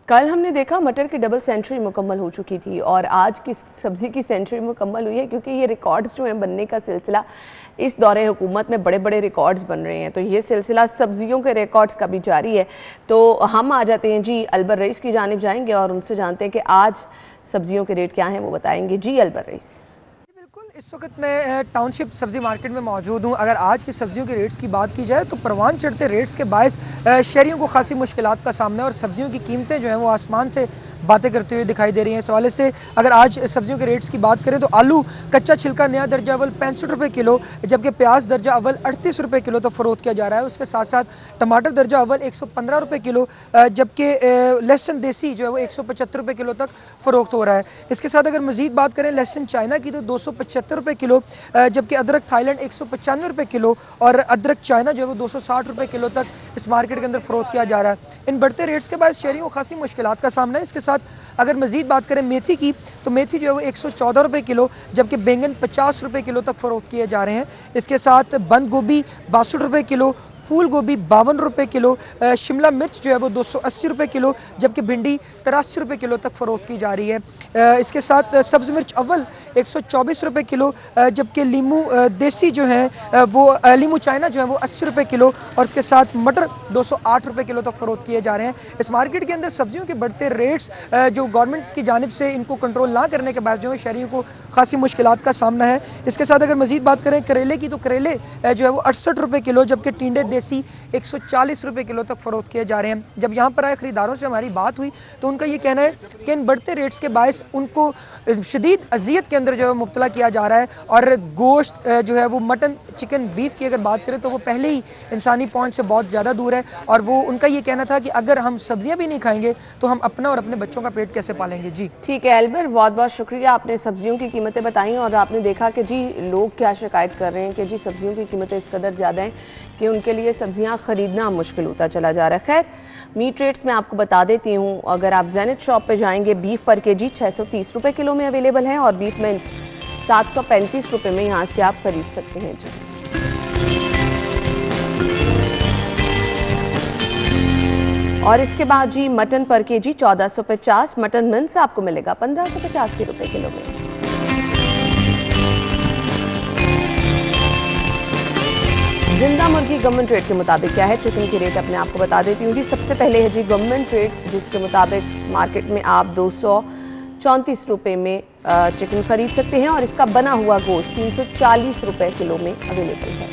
S1: कल हमने देखा मटर की डबल सेंचुरी मुकम्मल हो चुकी थी और आज की सब्ज़ी की सेंचुरी मुकम्मल हुई है, क्योंकि ये रिकॉर्ड्स जो हैं बनने का सिलसिला इस दौरे हुकूमत में बड़े बड़े रिकॉर्ड्स बन रहे हैं। तो ये सिलसिला सब्जियों के रिकॉर्ड्स का भी जारी है। तो हम आ जाते हैं जी अलबर रईस की जानिब जाएंगे और उनसे जानते हैं कि आज सब्जियों के रेट क्या हैं, वो बताएंगे। जी अलबर रईस।
S5: इस वक्त मैं टाउनशिप सब्ज़ी मार्केट में मौजूद हूँ। अगर आज की सब्जियों के रेट्स की बात की जाए तो परवान चढ़ते रेट्स के बायस शहरियों को खासी मुश्किलात का सामना है और सब्जियों की कीमतें जो हैं वो आसमान से बातें करते हुए दिखाई दे रही हैं। इस हवाले से अगर आज सब्जियों के रेट्स की बात करें तो आलू कच्चा छिलका नया दर्जा अव्वल 65 रुपये किलो, जबकि प्याज दर्जा अव्वल 38 रुपये किलो तो फ़रोख्त किया जा रहा है। उसके साथ साथ टमाटर दर्जा अव्वल 115 रुपये किलो, जबकि लहसुन देसी जो है वो 175 रुपये किलो तक फ़रोख्त हो रहा है। इसके साथ अगर मज़ीद बात करें लहसुन चाइना की तो 275 रुपये किलो, जबकि अदरक थाईलैंड 195 रुपये किलो और अदरक चाइना जो है वो 260 रुपये किलो तक इस मार्केट के अंदर फ़रोख्त किया जा रहा है। इन बढ़ते रेट्स के बाद शहरियों को खासी मुश्किलात का सामना है। इसके साथ अगर मज़ीद बात करें मेथी की तो मेथी जो है वो 114 रुपये किलो, जबकि बैंगन 50 रुपये किलो तक फ़रोख्त किए जा रहे हैं। इसके साथ बंद गोभी 62 रुपये किलो, फूल गोभी 52 रुपये किलो, शिमला मिर्च जो है वो 280 रुपये किलो, जबकि भिंडी 83 रुपये किलो तक फ़रोख्त की जा रही है। इसके साथ सब्ज़ मिर्च अव्वल 124 रुपये किलो, जबकि लीमू देसी जो है वो लीमू चाइना जो है वो 80 रुपये किलो, और इसके साथ मटर 208 रुपये किलो तक फ़रोख्त किए जा रहे हैं। इस मार्केट के अंदर सब्जियों के बढ़ते रेट्स जो गवर्नमेंट की जानिब से इनको कंट्रोल ना करने के बाद जो है शहरियों को खासी मुश्किलात का सामना है। इसके साथ अगर मज़ीद बात करें करेले की, तो करेले जो है वो 68 रुपये किलो, जबकि टिंडे देसी 140 रुपये किलो तक फ़रोख्त किए जा रहे हैं। जब यहाँ पर आए ख़रीदारों से हमारी बात हुई तो उनका ये कहना है कि इन बढ़ते रेट्स के बायस उनको शदीद अजियत के अंदर जो है मुब्तला किया जा रहा है, और गोश्त जो है वो मटन, चिकन, बीफ की अगर बात करें तो वो पहले ही इंसानी पहुंच से बहुत ज़्यादा दूर है, और वो उनका ये कहना था कि अगर हम सब्जियां भी नहीं खाएंगे तो हम अपना और अपने बच्चों का पेट कैसे पालेंगे। जी
S1: ठीक है एल्बर, बहुत बहुत शुक्रिया, आपने सब्जियों की कीमतें बताई और आपने देखा कि जी लोग क्या शिकायत कर रहे हैं कि जी सब्जियों की कीमतें इस कदर ज़्यादा हैं कि उनके लिए सब्जियां ख़रीदना मुश्किल होता चला जा रहा है। खैर, मीट रेट्स मैं आपको बता देती हूँ। अगर आप ज़ेनिथ शॉप पे जाएंगे, बीफ पर केजी 630 रुपये किलो में अवेलेबल है, और बीफ मिन्स 735 रुपये में यहाँ से आप खरीद सकते हैं। जी और इसके बाद जी मटन पर केजी 1450, मटन मिन्स आपको मिलेगा 1585 रुपये किलो में। जिंदा मुर्गी गवर्नमेंट रेट के मुताबिक क्या है, चिकन की रेट अपने आपको बता देती हूँ जी। सबसे पहले है जी गवर्नमेंट रेट, जिसके मुताबिक मार्केट में आप 234 रुपये में चिकन खरीद सकते हैं, और इसका बना हुआ गोश्त 340 रुपये किलो में अवेलेबल है।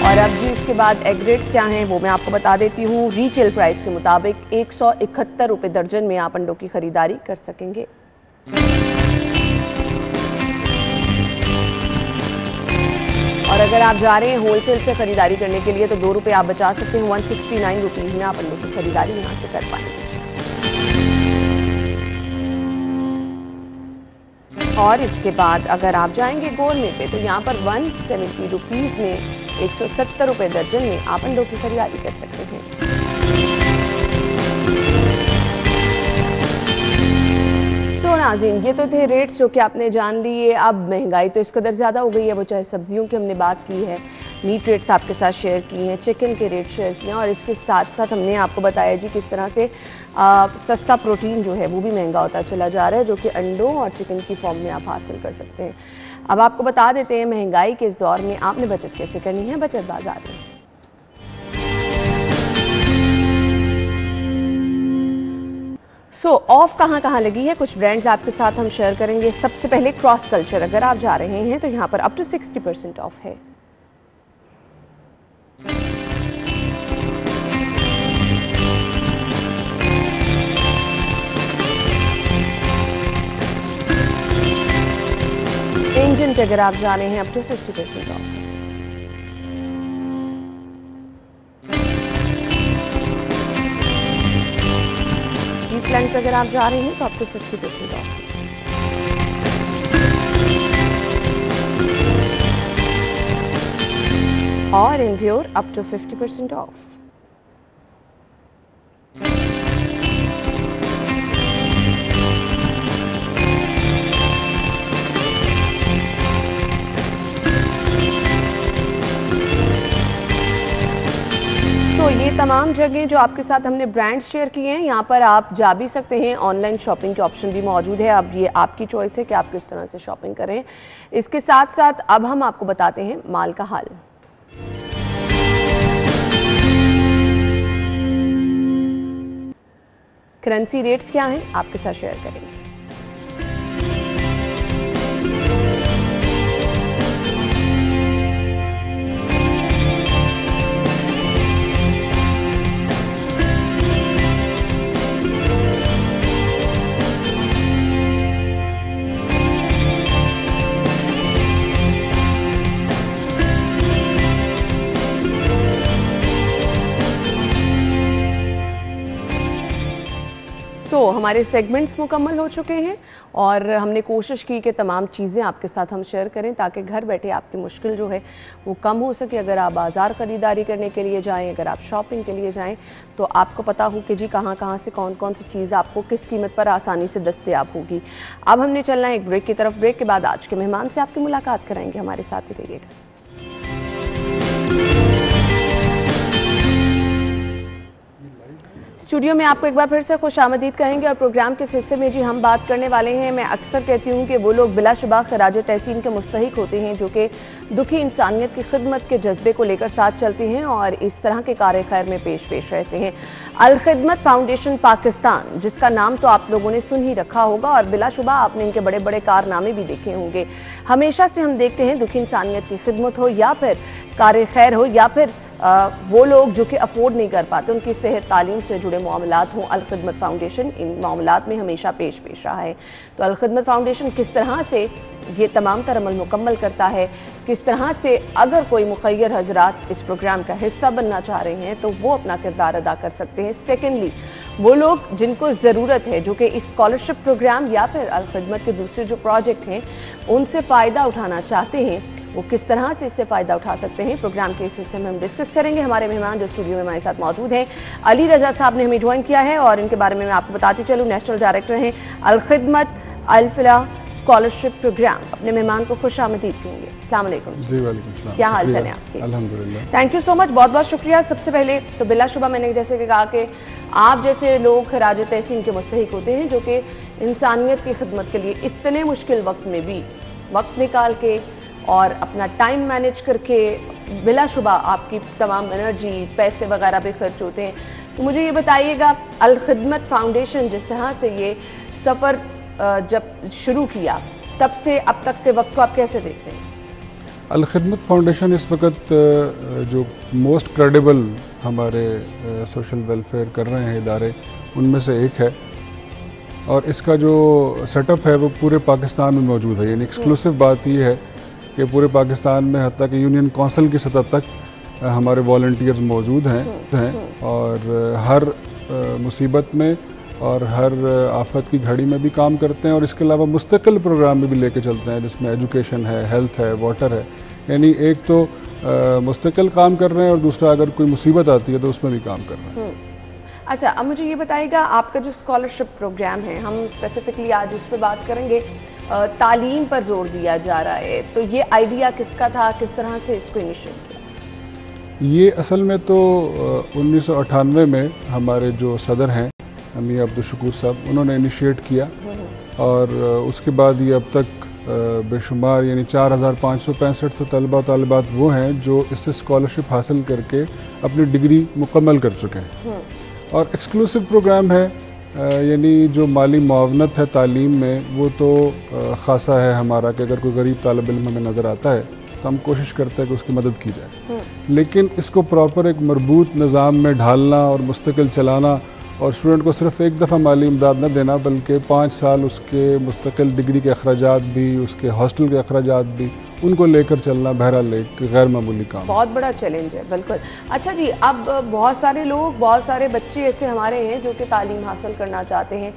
S1: और अब जी इसके बाद एग रेट्स क्या हैं वो मैं आपको बता देती हूँ। रिटेल प्राइस के मुताबिक 171 रुपये दर्जन में आप अंडों की खरीदारी कर सकेंगे। और अगर आप जा रहे हैं होलसेल से खरीदारी करने के लिए तो 2 रुपये आप बचा सकते हैं। 169 रुपीज़ में आप अंडों की खरीदारी यहाँ से कर पाएंगे। और इसके बाद अगर आप जाएंगे गोरमे पे तो यहाँ पर 170 रुपीज़ में 170 रुपये दर्जन में आप अंडों की खरीदारी कर सकते हैं। तो नाज़रीन, ये तो थे रेट्स जो कि आपने जान लिए। अब महंगाई तो इस कदर ज़्यादा हो गई है, वो चाहे सब्जियों की हमने बात की है, मीट रेट्स आपके साथ शेयर किए हैं, चिकन के रेट शेयर किए हैं, और इसके साथ साथ हमने आपको बताया जी किस तरह से सस्ता प्रोटीन जो है वो भी महंगा होता चला जा रहा है, जो कि अंडों और चिकन की फॉर्म में आप हासिल कर सकते हैं। अब आपको बता देते हैं महंगाई के इस दौर में आपने बचत कैसे करनी है बचत बाजार में। ऑफ कहाँ लगी है, कुछ ब्रांड्स आपके साथ हम शेयर करेंगे। सबसे पहले क्रॉस कल्चर, अगर आप जा रहे हैं तो यहाँ पर अप टू 60% ऑफ है। इंजन पे अगर आप जा रहे हैं अप टू 50% ऑफ। प्लान पे अगर आप जा रहे हैं तो अप टू 50% ऑफ। और इंड्योर अप टू 50% ऑफ। तो ये तमाम जगह जो आपके साथ हमने ब्रांड्स शेयर किए हैं, यहाँ पर आप जा भी सकते हैं। ऑनलाइन शॉपिंग के ऑप्शन भी मौजूद है। अब ये आपकी चॉइस है कि आप किस तरह से शॉपिंग करें। इसके साथ साथ अब हम आपको बताते हैं माल का हाल। करेंसी रेट्स क्या हैं आपके साथ शेयर करेंगे। हमारे सेगमेंट्स मुकम्मल हो चुके हैं और हमने कोशिश की कि तमाम चीज़ें आपके साथ हम शेयर करें ताकि घर बैठे आपकी मुश्किल जो है वो कम हो सके। अगर आप बाज़ार ख़रीदारी करने के लिए जाएं, अगर आप शॉपिंग के लिए जाएं, तो आपको पता हो कि जी कहाँ कहाँ से कौन कौन सी चीज़ आपको किस कीमत पर आसानी से दस्तयाब होगी। अब हमने चलना है एक ब्रेक की तरफ। ब्रेक के बाद आज के मेहमान से आपकी मुलाकात कराएंगे, हमारे साथ ही रहिएगा। स्टूडियो में आपको एक बार फिर से खुशामदीद कहेंगे और प्रोग्राम के इस हिस्से में जी हम बात करने वाले हैं। मैं अक्सर कहती हूँ कि वो लोग बिलाशुबा खराज तहसीन के मुस्तहिक होते हैं जो कि दुखी इंसानियत की खिदमत के जज्बे को लेकर साथ चलते हैं और इस तरह के कार्य खैर में पेश रहते हैं। अल खिदमत फाउंडेशन पाकिस्तान, जिसका नाम तो आप लोगों ने सुन ही रखा होगा और बिलाशुबा आपने इनके बड़े बड़े कारनामे भी देखे होंगे। हमेशा से हम देखते हैं दुखी इंसानियत की खिदमत हो या फिर कार्य खैर हो या फिर वो लोग जो कि अफोर्ड नहीं कर पाते, उनकी सेहत तालीम से जुड़े मामलात हों, अल खिदमत फाउंडेशन इन मामलात में हमेशा पेश रहा है। तो अल खिदमत फाउंडेशन किस तरह से ये तमाम तर अमल मुकम्मल करता है, किस तरह से अगर कोई मुखय्यर हजरात इस प्रोग्राम का हिस्सा बनना चाह रहे हैं तो वो अपना किरदार अदा कर सकते हैं। सेकेंडली, वो लोग जिनको ज़रूरत है जो कि इस स्कॉलरशिप प्रोग्राम या फिर अल खिदमत के दूसरे जो प्रोजेक्ट हैं उनसे फ़ायदा उठाना चाहते हैं, वो किस तरह से इससे फ़ायदा उठा सकते हैं, प्रोग्राम के इस हिस्से में हम डिस्कस करेंगे। हमारे मेहमान जो स्टूडियो में हमारे साथ मौजूद हैं, अली रज़ा साहब ने हमें ज्वाइन किया है और इनके बारे में मैं आपको बताती चलूँ। नेशनल डायरेक्टर हैं अल खिदमत अल फलाह स्कॉलरशिप प्रोग्राम। अपने मेहमान को खुशामदीद कहेंगे। अस्सलाम वालेकुम।
S6: जी वालेकुम सलाम।
S1: क्या हाल चाल है आपके?
S6: अल्हम्दुलिल्लाह।
S1: थैंक यू सो मच, बहुत बहुत शुक्रिया। सबसे पहले तो बिलाशुबा मैंने जैसे कि कहा कि आप जैसे लोग खराज तहसीन के मुस्तहिक होते हैं जो कि इंसानियत की खिदमत के लिए इतने मुश्किल वक्त में भी वक्त निकाल के और अपना टाइम मैनेज करके बिलाशुबा आपकी तमाम एनर्जी पैसे वगैरह भी खर्च होते हैं। तो मुझे ये बताइएगा, अल खिदमत फाउंडेशन जिस तरह से ये सफ़र जब शुरू किया तब से अब तक के वक्त को आप कैसे देखते हैं?
S6: अल खिदमत फाउंडेशन इस वक्त जो मोस्ट क्रेडिबल हमारे सोशल वेलफेयर कर रहे हैं इदारे उनमें से एक है और इसका जो सेटअप है वो पूरे पाकिस्तान में मौजूद है। यानी एक्सक्लूसिव बात ये है कि पूरे पाकिस्तान में हत्ता कि यूनियन काउंसिल की सतह तक हमारे वॉलंटियर्स मौजूद हैं और हर मुसीबत में और हर आफत की घड़ी में भी काम करते हैं और इसके अलावा मुस्तकिल प्रोग्राम में भी लेके चलते हैं जिसमें एजुकेशन है, हेल्थ है, वाटर है। यानी एक तो मुस्तकिल काम कर रहे हैं और दूसरा अगर कोई मुसीबत आती है तो उसमें भी काम कर रहे हैं।
S1: अच्छा, अब मुझे ये बताइएगा, आपका जो स्कॉलरशिप प्रोग्राम है, हम स्पेसिफिकली आज इस पर बात करेंगे, तालीम पर जोर दिया जा रहा है, तो ये आइडिया किसका था, किस तरह से इसको इनिशिएट किया?
S6: ये असल में तो 1998 में हमारे जो सदर हैं मियां अब्दुल शकूर साहब, उन्होंने इनिशिएट किया और उसके बाद ये अब तक बेशुमार यानी 4565 तो तलबा तालिबात वो हैं जो इससे स्कॉलरशिप हासिल करके अपनी डिग्री मुकम्मल कर चुके हैं। और एक्सक्लूसिव प्रोग्राम है, यानी जो माली मुआवनत है तालीम में वो तो ख़ासा है हमारा कि अगर कोई गरीब तालिब इल्म हमें नज़र आता है तो हम कोशिश करते हैं कि उसकी मदद की जाए, लेकिन इसको प्रॉपर एक मरबूत निज़ाम में ढालना और मुस्तकिल चलाना और स्टूडेंट को सिर्फ एक दफ़ा माली इमदाद न देना बल्कि 5 साल उसके मुस्तकिल डिग्री के अखराजात भी, उसके हॉस्टल के अखराजात भी, उनको लेकर चलना बहरहाल एक गैर मामूली काम,
S1: बहुत बड़ा चैलेंज है। बिल्कुल। अच्छा जी, अब बहुत सारे लोग, बहुत सारे बच्चे ऐसे हमारे हैं जो कि तालीम हासिल करना चाहते हैं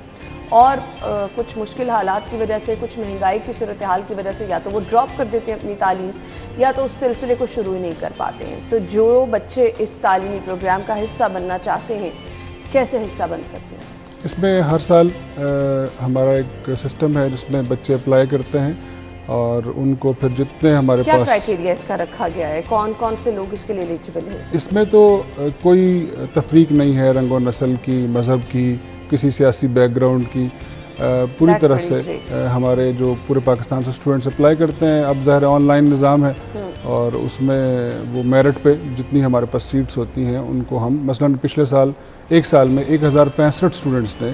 S1: और कुछ मुश्किल हालात की वजह से, कुछ महंगाई की सूरत हाल की वजह से या तो वो ड्रॉप कर देते हैं अपनी तालीम या तो उस सिलसिले को शुरू ही नहीं कर पाते हैं। तो जो बच्चे इस तालीमी प्रोग्राम का हिस्सा बनना चाहते हैं, कैसे हिस्सा बन सकते हैं?
S6: इसमें हर साल हमारा एक सिस्टम है जिसमें बच्चे अप्लाई करते हैं और उनको फिर जितने हमारे
S1: क्या
S6: पास
S1: क्राइटेरिया इसका रखा गया है, कौन कौन से लोग इसके लिए एलिजिबल हैं?
S6: इसमें तो कोई तफरीक नहीं है रंग और नस्ल की, मज़हब की, किसी सियासी बैकग्राउंड की, पूरी तरह से हमारे जो पूरे पाकिस्तान से स्टूडेंट्स अप्लाई करते हैं। अब ज़ाहिर ऑनलाइन निज़ाम है और उसमें वो मेरिट पे जितनी हमारे पास सीट्स होती हैं उनको हम, मसलन पिछले साल एक साल में 1065 स्टूडेंट्स ने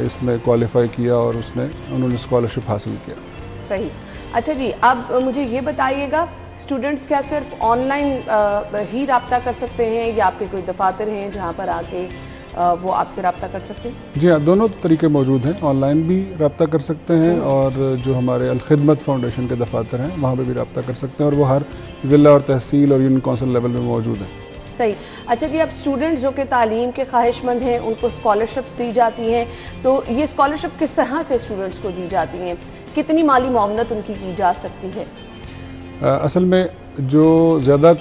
S6: इसमें क्वालिफाई किया और उन्होंने स्कॉलरशिप हासिल किया।
S1: सही। अच्छा जी, अब मुझे ये बताइएगा, स्टूडेंट्स क्या सिर्फ ऑनलाइन ही रब्ता कर सकते हैं या आपके कोई दफातर हैं जहाँ पर आके वो आपसे रब्ता कर सकते हैं?
S6: जी हाँ, दोनों तरीके मौजूद हैं, ऑनलाइन भी रब्ता कर सकते हैं और जो हमारे अल खिदमत फाउंडेशन के दफातर हैं वहाँ पर भी रब्ता कर सकते हैं और वो हर ज़िला और तहसील और यूनियन काउंसिल लेवल में मौजूद हैं।
S1: सही। अच्छा जी, अब स्टूडेंट्स जो कि तालीम के ख्वाहिशमंद हैं उनको स्कॉलरशिप्स दी जाती हैं, तो ये स्कॉलरशिप किस तरह से स्टूडेंट्स को दी जाती हैं, कितनी माली मुआवनत उनकी की जा सकती है?
S6: असल में जो ज़्यादा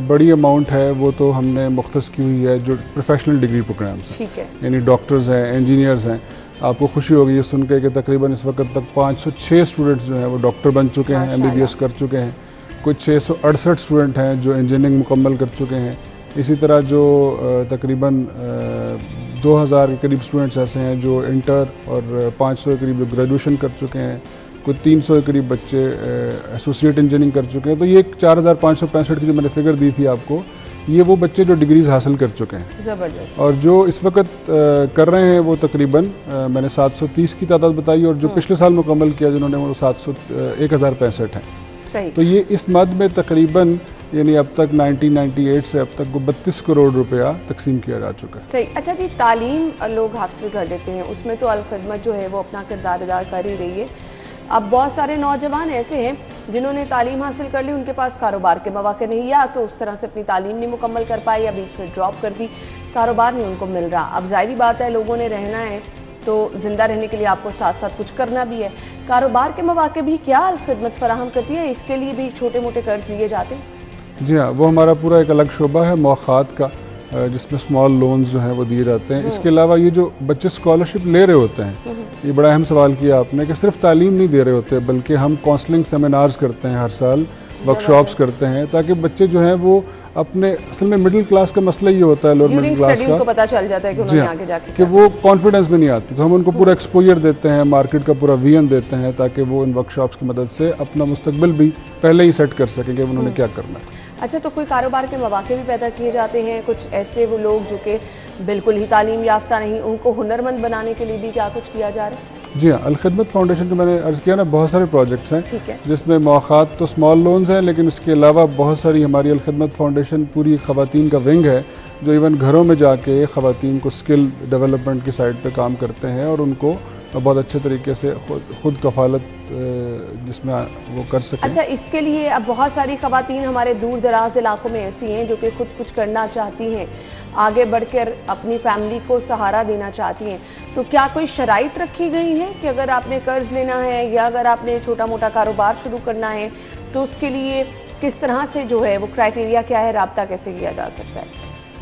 S6: बड़ी अमाउंट है वो तो हमने मुख्तस की हुई है जो प्रोफेशनल डिग्री प्रोग्राम्स हैं,
S1: ठीक है,
S6: यानी डॉक्टर्स हैं, इंजीनियर्स हैं। आपको खुशी होगी ये सुन के कि तकरीबन इस वक्त तक 506 स्टूडेंट्स जो हैं वो डॉक्टर बन चुके हैं, MBBS कर चुके हैं। कुछ 668 स्टूडेंट हैं जो इंजीनियरिंग मुकम्मल कर चुके हैं। इसी तरह जो तकरीबन 2000 के करीब स्टूडेंट्स ऐसे हैं जो इंटर, और 500 के करीब जो ग्रेजुएशन कर चुके हैं। कुछ 300 के करीब बच्चे एसोसिएट इंजीनियरिंग कर चुके हैं। तो ये 4565 की जो मैंने फिगर दी थी आपको, ये वो बच्चे जो डिग्रीज हासिल कर चुके हैं।
S1: ज़बरदस्त।
S6: और जो इस वक्त कर रहे हैं वो तकरीबन मैंने 730 की तादाद बताई, और जो पिछले साल मुकम्मल किया जिन्होंने वो 1065 हैं।
S1: सही।
S6: तो ये इस मद में तकरीबन यानी अब तक 1998 से अब तक वो 32 करोड़ रुपया तकसीम किया जा चुका है।
S1: सही। अच्छा जी, तालीम लोग हासिल कर लेते हैं, उसमें तो अल-खिदमत जो है वो अपना किरदार अदा कर ही रही है। अब बहुत सारे नौजवान ऐसे हैं जिन्होंने तालीम हासिल कर ली, उनके पास कारोबार के मौके नहीं, या तो उस तरह से अपनी तालीम नहीं मुकम्मल कर पाए, या बीच में ड्रॉप कर दी, कारोबार नहीं उनको मिल रहा। अब जाहिर बात है लोगों ने रहना है तो ज़िंदा रहने के लिए आपको साथ साथ कुछ करना भी है। कारोबार के मौके भी क्या खिदमत फराहम करती है? इसके लिए भी छोटे मोटे कर्ज दिए जाते हैं?
S6: जी हाँ, वो हमारा पूरा एक अलग शोबा है मौखात का, जिसमें स्मॉल लोन्स जो हैं वो दिए जाते हैं। इसके अलावा ये जो बच्चे स्कॉलरशिप ले रहे होते हैं, ये बड़ा अहम सवाल किया आपने कि सिर्फ तालीम नहीं दे रहे होते, बल्कि हम काउंसलिंग सेमिनार्स करते हैं हर साल, वर्कशॉप्स करते हैं, ताकि बच्चे जो हैं वो अपने, असल में मिडिल क्लास का मसला ये होता है, लोअर मिडिल क्लास का,
S1: उनको पता चल जाता है कि उन्होंने आगे जाके
S6: कि वो कॉन्फिडेंस में नहीं आती, तो हम उनको पूरा एक्सपोजर देते हैं, मार्केट का पूरा विजन देते हैं, ताकि वो इन वर्कशॉप्स की मदद से अपना मुस्तकबिल भी पहले ही सेट कर सकें कि उन्होंने क्या करना है।
S1: अच्छा, तो कोई कारोबार के मौके भी पैदा किए जाते हैं? कुछ ऐसे वो लोग जो कि बिल्कुल ही तालीम याफ्ता नहीं, उनको हुनरमंद बनाने के लिए भी क्या कुछ किया जा रहा है?
S6: जी हाँ, अल-खिदमत फाउंडेशन के मैंने अर्ज़ किया ना, बहुत सारे प्रोजेक्ट्स हैं,
S1: ठीक है,
S6: जिसमें मौक़ात तो स्मॉल लोन्स हैं, लेकिन इसके अलावा बहुत सारी हमारी अल-खिदमत फाउंडेशन पूरी ख़वातीन का विंग है, जो इवन घरों में जाके ख़वातीन को स्किल डेवलपमेंट की साइड पे काम करते हैं, और उनको बहुत अच्छे तरीके से खुद कफ़ालत जिसमें वो कर सकें।
S1: अच्छा, इसके लिए अब बहुत सारी ख़वातीन हमारे दूर दराज इलाकों में ऐसी हैं जो कि खुद कुछ करना चाहती हैं, आगे बढ़कर अपनी फैमिली को सहारा देना चाहती हैं, तो क्या कोई शराइत रखी गई है कि अगर आपने कर्ज लेना है या अगर आपने छोटा मोटा कारोबार शुरू करना है तो उसके लिए किस तरह से जो है वो क्राइटेरिया क्या है, राब्ता कैसे किया जा सकता है?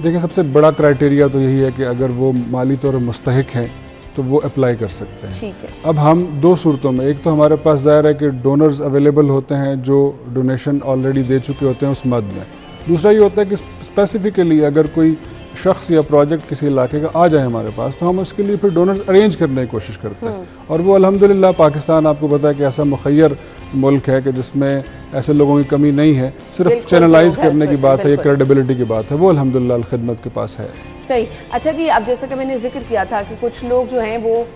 S6: देखिए, सबसे बड़ा क्राइटेरिया तो यही है कि अगर वो माली तौर पर मुस्तहिक हैं तो वो अप्लाई कर सकते हैं।
S1: ठीक है।
S6: अब हम दो सूरतों में, एक तो हमारे पास ज़ाहिर है कि डोनर्स अवेलेबल होते हैं जो डोनेशन ऑलरेडी दे चुके होते हैं उस मद में। दूसरा ये होता है कि स्पेसिफिकली अगर कोई शख्स या प्रोजेक्ट किसी इलाके का आ जाए हमारे पास, तो हम उसके लिए फिर डोनर्स अरेंज करने की कोशिश करते हैं। और वो अल्हम्दुलिल्लाह पाकिस्तान आपको पता है कि ऐसा मुखय्यर मुल्क है कि जिसमें ऐसे लोगों की कमी नहीं है, सिर्फ चैनलाइज करने की बात है, क्रेडिबिलिटी की बात है, वो अल्हम्दुलिल्लाह अल-खिदमत के पास है।
S1: सही। अच्छा जी, अब जैसा कि मैंने जिक्र किया था कि कुछ लोग जो हैं वो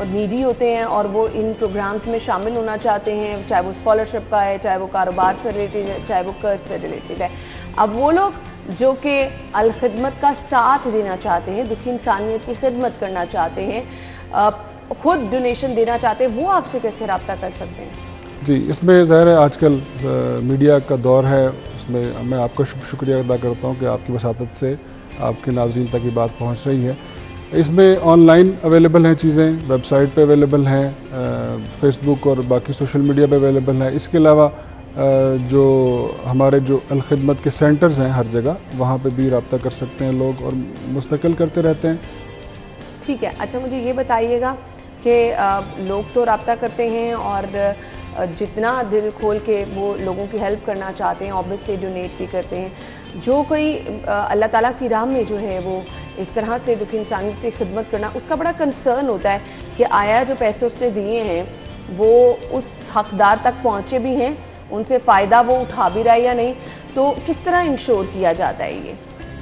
S1: नीडी होते हैं और वो इन प्रोग्राम्स में शामिल होना चाहते हैं, चाहे वो स्कॉलरशिप का है, चाहे वो कारोबार से रिलेटेड है, चाहे वो कर्ज से रिलेटेड है। अब वो लोग जो कि अल-खिदमत का साथ देना चाहते हैं, दुखी इंसानियत की खिदमत करना चाहते हैं, खुद डोनेशन देना चाहते हैं, वो आपसे कैसे रब्ता कर सकते हैं?
S6: जी, इसमें ज़ाहिर है आजकल मीडिया का दौर है, उसमें मैं आपका शुक्रिया अदा करता हूँ कि आपकी वसातत से आपके नाज़रीन तक ये बात पहुँच रही है। इसमें ऑनलाइन अवेलेबल हैं चीज़ें, वेबसाइट पे अवेलेबल हैं, फेसबुक और बाकी सोशल मीडिया पे अवेलेबल हैं। इसके अलावा जो हमारे जो अल-खिदमत के सेंटर्स हैं हर जगह, वहाँ पे भी रब्ता कर सकते हैं लोग, और मुस्तकिल करते रहते हैं।
S1: ठीक है। अच्छा, मुझे ये बताइएगा कि लोग तो रब्ता करते हैं और जितना दिल खोल के वो लोगों की हेल्प करना चाहते हैं, ऑब्वियसली डोनेट भी करते हैं। जो कोई अल्लाह ताला की राह में जो है वो इस तरह से दुखी इंसानियत की खिदमत करना, उसका बड़ा कंसर्न होता है कि आया जो पैसे उसने दिए हैं वो उस हकदार तक पहुँचे भी हैं, उनसे फ़ायदा वो उठा भी रहा है या नहीं, तो किस तरह इंश्योर किया जाता है ये?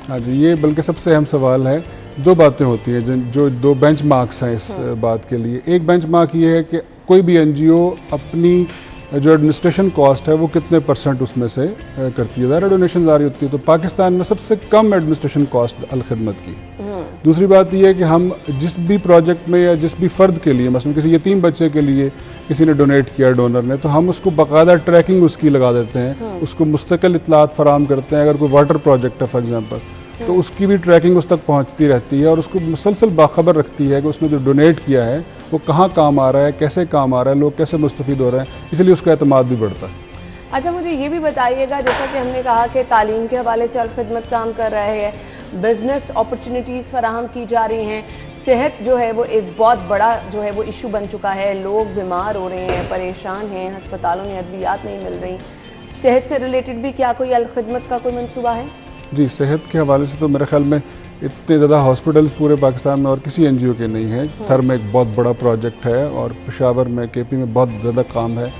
S6: हाँ जी, ये बल्कि सबसे अहम सवाल है। दो बातें होती हैं जो दो बेंच मार्क्स हैं इस बात के लिए। एक बेंच मार्क ये है कि कोई भी NGO अपनी जो एडमिनिस्ट्रेशन कॉस्ट है वो कितने % उसमें से करती है। ज़्यादा डोनेशन आ रही होती है, तो पाकिस्तान में सबसे कम एडमिनिस्ट्रेशन कॉस्ट अल-खिदमत की। दूसरी बात यह है कि हम जिस भी प्रोजेक्ट में या जिस भी फ़र्द के लिए, मसलन किसी यतीम बच्चे के लिए किसी ने डोनेट किया डोनर ने, तो हम उसको बाकायदा ट्रैकिंग उसकी लगा देते हैं, उसको मुस्तकिल इत्तलात फराम करते हैं। अगर कोई वाटर प्रोजेक्ट है फॉर एग्जांपल, तो उसकी भी ट्रैकिंग उस तक पहुंचती रहती है और उसको मुसलसल बाखबर रखती है कि उसने जो डोनेट किया है वो कहाँ काम आ रहा है, कैसे काम आ रहा है, लोग कैसे मुस्तफ़ीद हो रहे हैं, इसलिए उसका एतमाद भी बढ़ता है।
S1: अच्छा, मुझे ये भी बताइएगा, जैसा कि हमने कहा कि तालीम के हवाले से अल-खिदमत काम कर रहे हैं, बिज़नेस अपॉर्चुनिटीज़ फराहम की जा रही हैं, सेहत जो है वो एक बहुत बड़ा जो है वो इशू बन चुका है, लोग बीमार हो रहे हैं, परेशान हैं, हस्पतालों में अद्वियात नहीं मिल रही, सेहत से रिलेटेड भी क्या कोई अल-खिदमत का कोई मंसूबा है?
S6: जी, सेहत के हवाले से तो मेरे ख्याल में इतने ज़्यादा हॉस्पिटल्स पूरे पाकिस्तान में और किसी NGO के नहीं है। थर में एक बहुत बड़ा प्रोजेक्ट है और पेशावर में, KP में बहुत ज़्यादा काम है।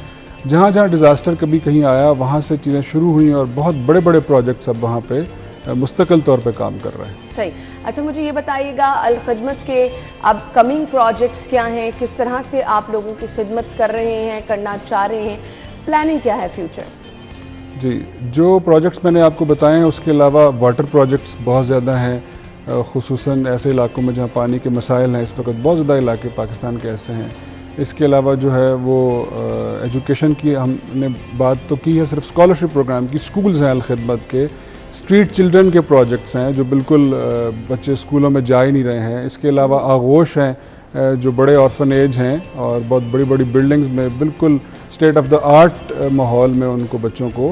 S6: जहाँ जहाँ डिज़ास्टर कभी कहीं आया वहाँ से चीज़ें शुरू हुई और बहुत बड़े बड़े प्रोजेक्ट्स अब वहाँ पे मुस्तकिल तौर पे काम कर रहे हैं।
S1: सही। अच्छा, मुझे ये बताइएगा, अल-खिदमत के अब कमिंग प्रोजेक्ट्स क्या हैं, किस तरह से आप लोगों की खिदमत कर रहे हैं, करना चाह रहे हैं, प्लानिंग क्या है फ्यूचर?
S6: जी, जो प्रोजेक्ट्स मैंने आपको बताए हैं उसके अलावा वाटर प्रोजेक्ट्स बहुत ज़्यादा हैं, ख़ुसूसन ऐसे इलाकों में जहाँ पानी के मसाइल हैं। इस वक्त बहुत ज़्यादा इलाके पाकिस्तान के ऐसे हैं। इसके अलावा जो है वो एजुकेशन की हमने बात तो की है, सिर्फ स्कॉलरशिप प्रोग्राम की। स्कूल्स हैं अल-खिदमत के, स्ट्रीट चिल्ड्रन के प्रोजेक्ट्स हैं जो बिल्कुल बच्चे स्कूलों में जा ही नहीं रहे हैं। इसके अलावा आगोश हैं जो बड़े ऑर्फनेज हैं और बहुत बड़ी बड़ी बिल्डिंग्स में बिल्कुल स्टेट ऑफ द आर्ट माहौल में उनको बच्चों को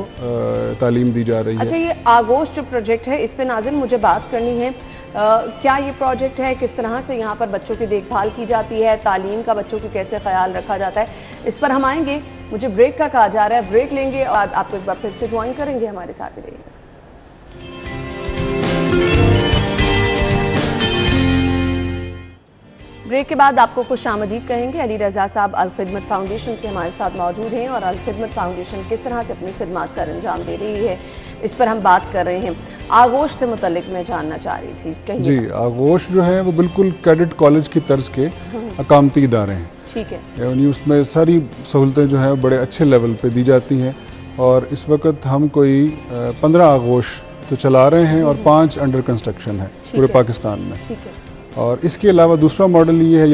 S6: तालीम दी जा रही है।
S1: अच्छा, ये आगोश जो प्रोजेक्ट है, इस पे नाज़िम मुझे बात करनी है। क्या ये प्रोजेक्ट है, किस तरह से यहाँ पर बच्चों की देखभाल की जाती है, तालीम का बच्चों की कैसे ख्याल रखा जाता है, इस पर हम आएंगे। मुझे ब्रेक का कहा जा रहा है, ब्रेक लेंगे और आपको एक बार फिर से ज्वाइन करेंगे, हमारे साथ ही रहिएगा। ब्रेक के बाद आपको खुश आमदीद कहेंगे। अली रज़ा साहब अल-खिदमत फाउंडेशन से हमारे साथ मौजूद हैं और अल-खिदमत फाउंडेशन किस तरह से अपनी खिदमत सर अंजाम दे रही है, इस पर हम बात कर रहे हैं। आगोश से मुतल्लिक मैं जानना चाह रही थी, कहिए।
S6: जी, आगोश जो है वो बिल्कुल कैडेट कॉलेज की तर्ज के अकामती इदारे हैं।
S1: ठीक है।
S6: यानी उसमें सारी सहूलतें जो हैं बड़े अच्छे लेवल पे दी जाती हैं और इस वक्त हम कोई 15 आगोश तो चला रहे हैं और 5 अंडर कंस्ट्रक्शन है पूरे पाकिस्तान में।
S1: ठीक है।
S6: और इसके अलावा दूसरा मॉडल ये है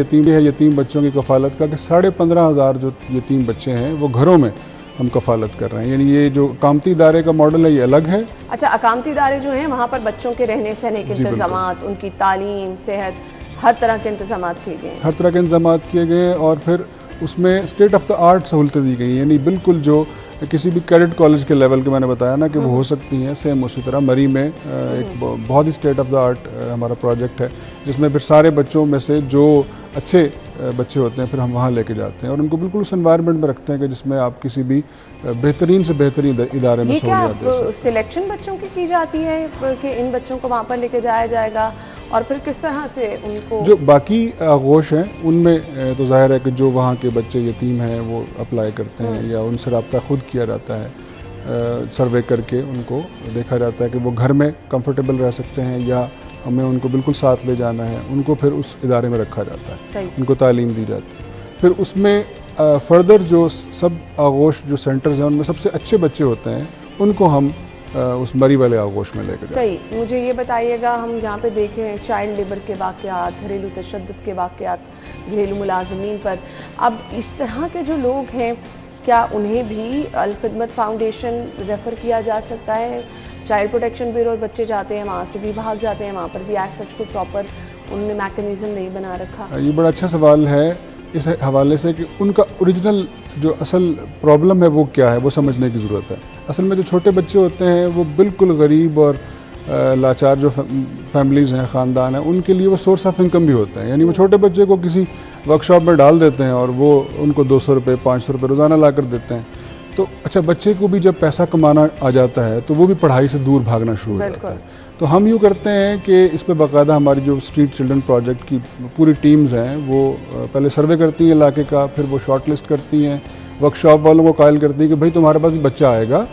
S6: यतीम बच्चों की कफ़ालत का, कि 15,500 जो यतीम बच्चे हैं वो घरों में हम कफ़ालत कर रहे हैं। यानी ये जो अकामती इदारे का मॉडल है ये अलग है।
S1: अच्छा, अकामती इदारे जो हैं वहाँ पर बच्चों के रहने सहने के इंतजामात, उनकी तालीम, सेहत, हर तरह के इंतजामात किए गए हैं।
S6: हर तरह के इंतजामात किए गए और फिर उसमें स्टेट ऑफ द आर्ट सहूलतें दी गई, यानी बिल्कुल जो किसी भी कैडेट कॉलेज के लेवल के मैंने बताया ना कि वो हो सकती हैं, सेम उसी तरह मरी में एक बहुत ही स्टेट ऑफ द आर्ट हमारा प्रोजेक्ट है, जिसमें फिर सारे बच्चों में से जो अच्छे बच्चे होते हैं फिर हम वहाँ लेके जाते हैं और उनको बिल्कुल उस एनवायरनमेंट में रखते हैं कि जिसमें आप किसी भी बेहतरीन से बेहतरीन इदारे में सहूलियत दे सकते हैं।
S1: सिलेक्शन बच्चों की जाती है कि इन बच्चों को वहाँ पर लेके जाया जाएगा और फिर किस तरह से उनको, जो
S6: बाकी आगोश हैं उनमें तो जाहिर है कि जो वहाँ के बच्चे यतीम हैं वो अप्लाई करते हैं या उनसे रब्ता खुद किया जाता है, सर्वे करके उनको देखा जाता है कि वो घर में कंफर्टेबल रह सकते हैं या हमें उनको बिल्कुल साथ ले जाना है, उनको फिर उस इदारे में रखा जाता है, उनको तालीम दी जाती है। फिर उसमें फर्दर जो सब आगोश जो सेंटर्स हैं उनमें सबसे अच्छे बच्चे होते हैं उनको हम उस मरी वाले आगोश में लेकर जाते हैं।
S1: सही। मुझे ये बताइएगा, हम यहाँ पे देखें चाइल्ड लेबर के वाक़यात, घरेलू तशद्दुद के वाक़यात, घरेलू मुलाज़मीन पर, अब इस तरह के जो लोग हैं क्या उन्हें भी अल-खिदमत फाउंडेशन रेफ़र किया जा सकता है? चाइल्ड प्रोटेक्शन ब्यूरो बच्चे जाते हैं वहाँ से भी भाग जाते हैं, वहाँ पर भी एज सच कोई प्रॉपर उन्होंने मैकेनिज़्म नहीं बना रखा।
S6: ये बड़ा अच्छा सवाल है इस हवाले से कि उनका ओरिजिनल जो असल प्रॉब्लम है वो क्या है वो समझने की ज़रूरत है। असल में जो छोटे बच्चे होते हैं वो बिल्कुल गरीब और लाचार जो फैमिलीज़ हैं, ख़ानदान हैं, उनके लिए वो सोर्स ऑफ इनकम भी होता है। यानी वो छोटे बच्चे को किसी वर्कशॉप में डाल देते हैं और वो उनको 200 रुपये 500 रुपये रोज़ाना ला कर देते हैं। तो अच्छा, बच्चे को भी जब पैसा कमाना आ जाता है तो वो भी पढ़ाई से दूर भागना शुरू हो जाता है। तो हम यूँ करते हैं कि इस पर बाकायदा हमारी जो स्ट्रीट चिल्ड्रन प्रोजेक्ट की पूरी टीम्स हैं वो पहले सर्वे करती हैं इलाके का, फिर वो शॉर्ट लिस्ट करती हैं, वर्कशॉप वालों को कायल करती है कि भाई तुम्हारे पास बच्चा आएगा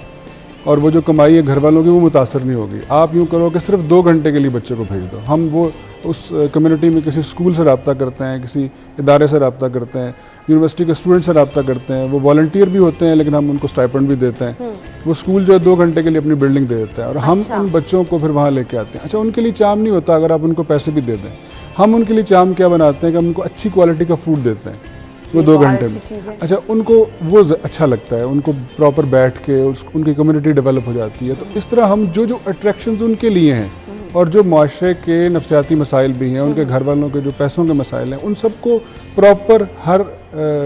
S6: और वो जो कमाई है घर वालों की वो मुतासर नहीं होगी, आप यूँ करो कि सिर्फ 2 घंटे के लिए बच्चे को भेज दो। हम वो उस कम्युनिटी में किसी स्कूल से रब्ता करते हैं, किसी इदारे से रब्ता करते हैं, यूनिवर्सिटी के स्टूडेंट से रब्ता करते हैं, वो वॉलंटियर भी होते हैं लेकिन हम उनको स्टाइपेंड भी देते हैं। वो स्कूल जो है 2 घंटे के लिए अपनी बिल्डिंग दे देता है और हम उन बच्चों को फिर वहाँ लेके आते हैं। अच्छा, उनके लिए चाम नहीं होता अगर आप उनको पैसे भी दे दें, हम उनके लिए चाम क्या बनाते हैं कि हम उनको अच्छी क्वालिटी का फूड देते हैं। वो 2 घंटे में। अच्छा, उनको वो अच्छा लगता है, उनको प्रॉपर बैठ के उनकी कम्युनिटी डेवलप हो जाती है। तो इस तरह हम जो जो अट्रैक्शंस उनके लिए हैं और जो माशरे के नफसियाती मसाइल भी हैं, उनके घर वालों के जो पैसों के मसाइल हैं, उन सबको प्रॉपर हर